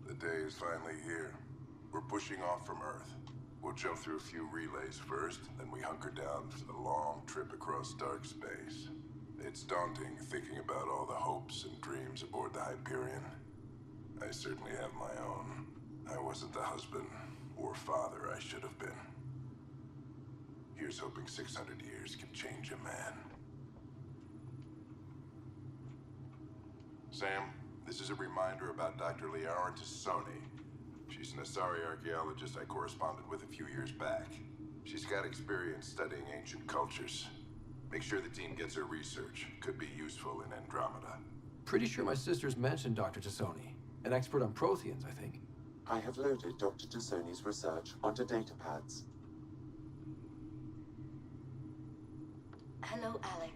The day is finally here. We're pushing off from Earth. We'll jump through a few relays first, then we hunker down for the long trip across dark space. It's daunting thinking about all the hopes and dreams aboard the Hyperion. I certainly have my own. I wasn't the husband or father I should have been. Here's hoping 600 years can change a man. Sam, this is a reminder about Dr. Liara Tassoni. She's an Asari archaeologist I corresponded with a few years back. She's got experience studying ancient cultures. Make sure the team gets her research. Could be useful in Andromeda. Pretty sure my sisters mentioned Dr. Tassoni. An expert on Protheans, I think. I have loaded Dr. Tassoni's research onto datapads. Hello, Alec.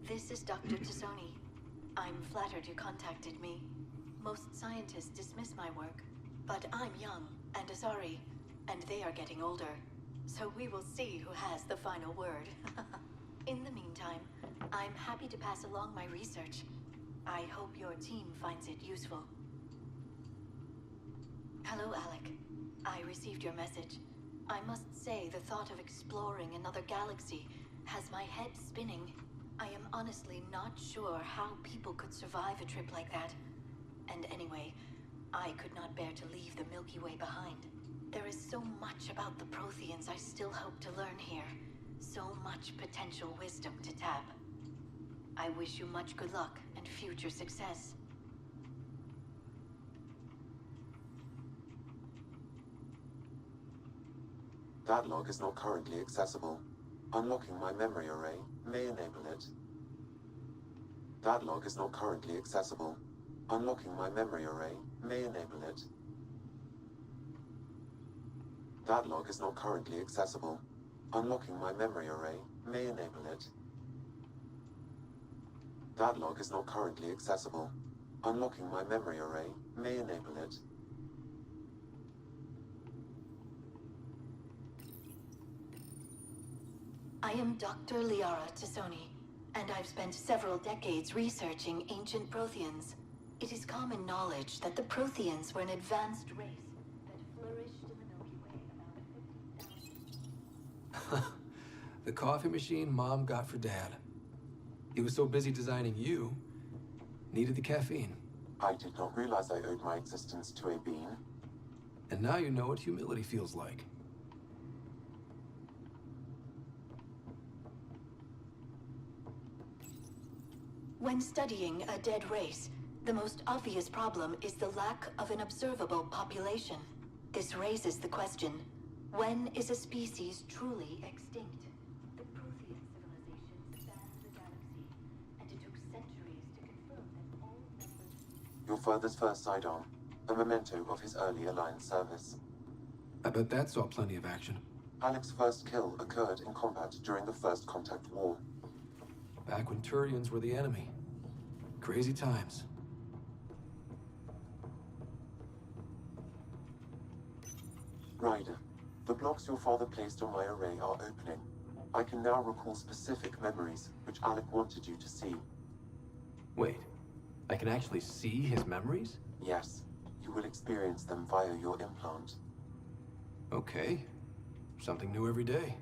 This is Dr. Tassoni. I'm flattered you contacted me. Most scientists dismiss my work, but I'm young and Asari, and they are getting older. So we will see who has the final word. In the meantime, I'm happy to pass along my research. I hope your team finds it useful. Hello, Alec. I received your message. I must say, the thought of exploring another galaxy has my head spinning. I am honestly not sure how people could survive a trip like that. And anyway, I could not bear to leave the Milky Way behind. There is so much about the Protheans I still hope to learn here. So much potential wisdom to tap. I wish you much good luck and future success. That log is not currently accessible. Unlocking my memory array may enable it. That log is not currently accessible. Unlocking my memory array may enable it. That log is not currently accessible. Unlocking my memory array may enable it. That log is not currently accessible. Unlocking my memory array may enable it. I am Dr. Liara Tassoni, and I've spent several decades researching ancient Protheans. It is common knowledge that the Protheans were an advanced race that flourished in the Milky Way about 50,000. The coffee machine Mom got for Dad. He was so busy designing you, needed the caffeine. I did not realize I owed my existence to a being. And now you know what humility feels like. When studying a dead race, the most obvious problem is the lack of an observable population. This raises the question, when is a species truly extinct? The Prothean civilization spans the galaxy, and it took centuries to confirm that all members... Your father's first sidearm, a memento of his early Alliance service. I bet that saw plenty of action. Alec's first kill occurred in combat during the First Contact War. Back when Turians were the enemy. Crazy times. Ryder, the blocks your father placed on my array are opening. I can now recall specific memories, which Alec wanted you to see. Wait, I can actually see his memories? Yes, you will experience them via your implant. Okay, something new every day.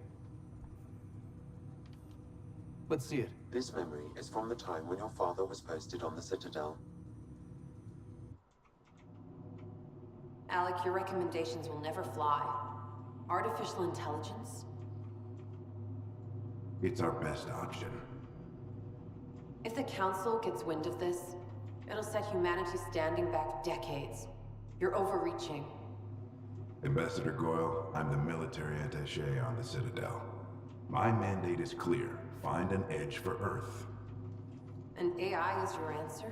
Let's see it. This memory is from the time when your father was posted on the Citadel. Alec, your recommendations will never fly. Artificial intelligence? It's our best option. If the Council gets wind of this, it'll set humanity standing back decades. You're overreaching. Ambassador Goyle, I'm the military attaché on the Citadel. My mandate is clear. Find an edge for Earth. And AI is your answer?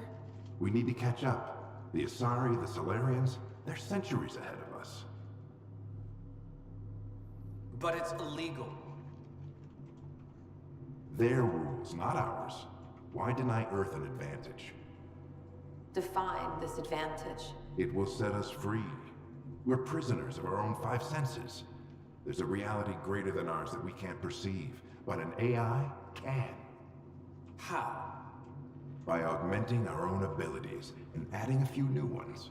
We need to catch up. The Asari, the Solarians, they're centuries ahead of us. But it's illegal. Their rules, not ours. Why deny Earth an advantage? Define this advantage. It will set us free. We're prisoners of our own five senses. There's a reality greater than ours that we can't perceive, but an AI can. How? By augmenting our own abilities and adding a few new ones.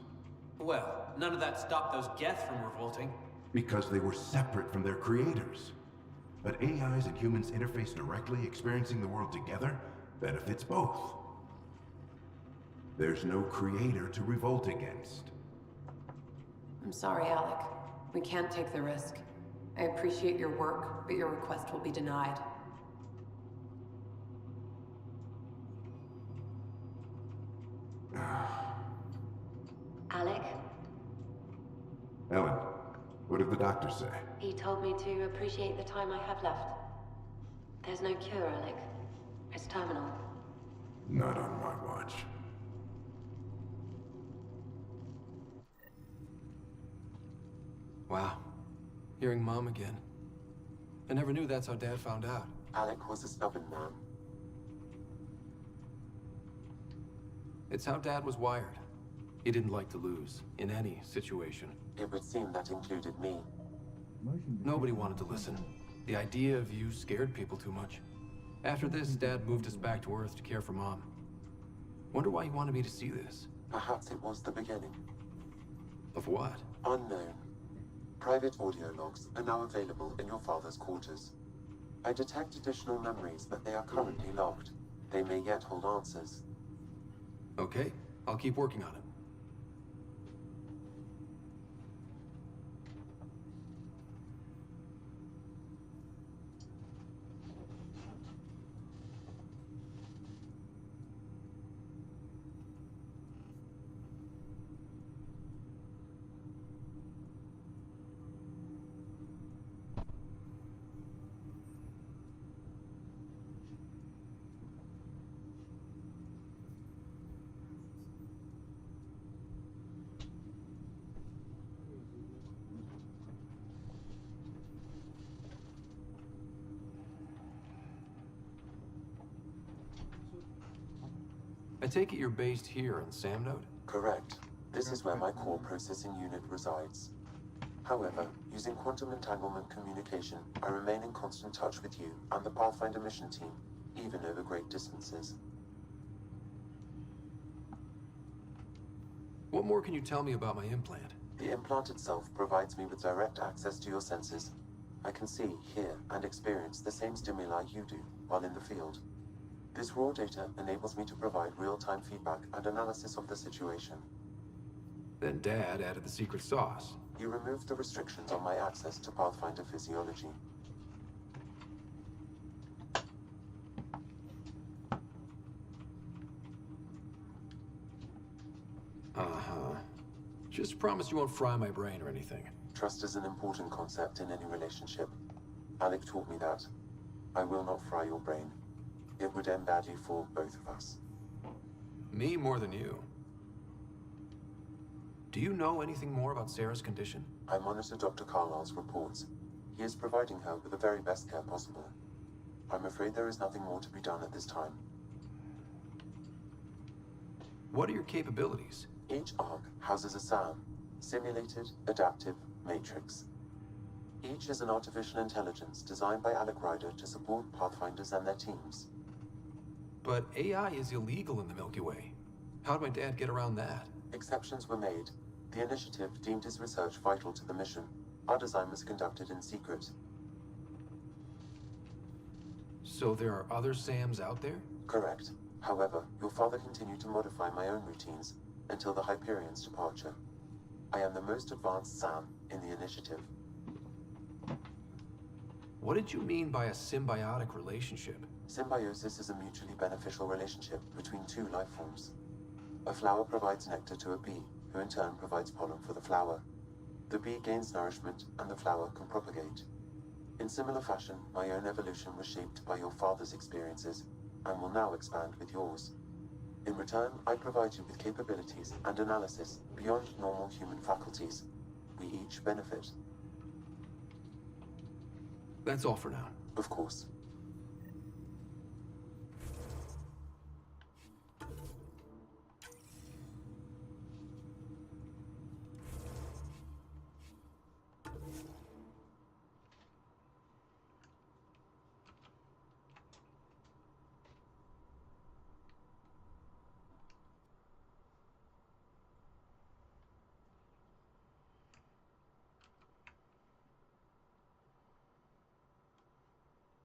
Well, none of that stopped those Geth from revolting. Because they were separate from their creators. But AIs and humans interface directly, experiencing the world together, benefits both. There's no creator to revolt against. I'm sorry, Alec. We can't take the risk. I appreciate your work, but your request will be denied. Alec? Ellen, what did the doctor say? He told me to appreciate the time I have left. There's no cure, Alec. It's terminal. Not on my watch. Wow. Hearing Mom again. I never knew that's how Dad found out. Alec was a stubborn man. It's how Dad was wired. He didn't like to lose, in any situation. It would seem that included me. Nobody wanted to listen. The idea of you scared people too much. After this, Dad moved us back to Earth to care for Mom. Wonder why he wanted me to see this. Perhaps it was the beginning. Of what? Unknown. Private audio logs are now available in your father's quarters. I detect additional memories, but they are currently locked. They may yet hold answers. Okay, I'll keep working on it. I take it you're based here in Sam Node? Correct. This is where my core processing unit resides. However, using quantum entanglement communication, I remain in constant touch with you and the Pathfinder mission team, even over great distances. What more can you tell me about my implant? The implant itself provides me with direct access to your senses. I can see, hear, and experience the same stimuli you do while in the field. This raw data enables me to provide real-time feedback and analysis of the situation. Then Dad added the secret sauce. You removed the restrictions on my access to Pathfinder physiology. Uh-huh. Just promise you won't fry my brain or anything. Trust is an important concept in any relationship. Alec taught me that. I will not fry your brain. It would end badly for both of us. Me more than you. Do you know anything more about Sarah's condition? I monitor Dr. Carlisle's reports. He is providing her with the very best care possible. I'm afraid there is nothing more to be done at this time. What are your capabilities? Each ARC houses a SAM, Simulated Adaptive Matrix. Each is an artificial intelligence designed by Alec Ryder to support Pathfinders and their teams. But AI is illegal in the Milky Way. How'd my dad get around that? Exceptions were made. The initiative deemed his research vital to the mission. Our design was conducted in secret. So there are other SAMs out there? Correct. However, your father continued to modify my own routines until the Hyperion's departure. I am the most advanced SAM in the initiative. What did you mean by a symbiotic relationship? Symbiosis is a mutually beneficial relationship between two life forms. A flower provides nectar to a bee, who in turn provides pollen for the flower. The bee gains nourishment, and the flower can propagate. In similar fashion, my own evolution was shaped by your father's experiences, and will now expand with yours. In return, I provide you with capabilities and analysis beyond normal human faculties. We each benefit. That's all for now. Of course.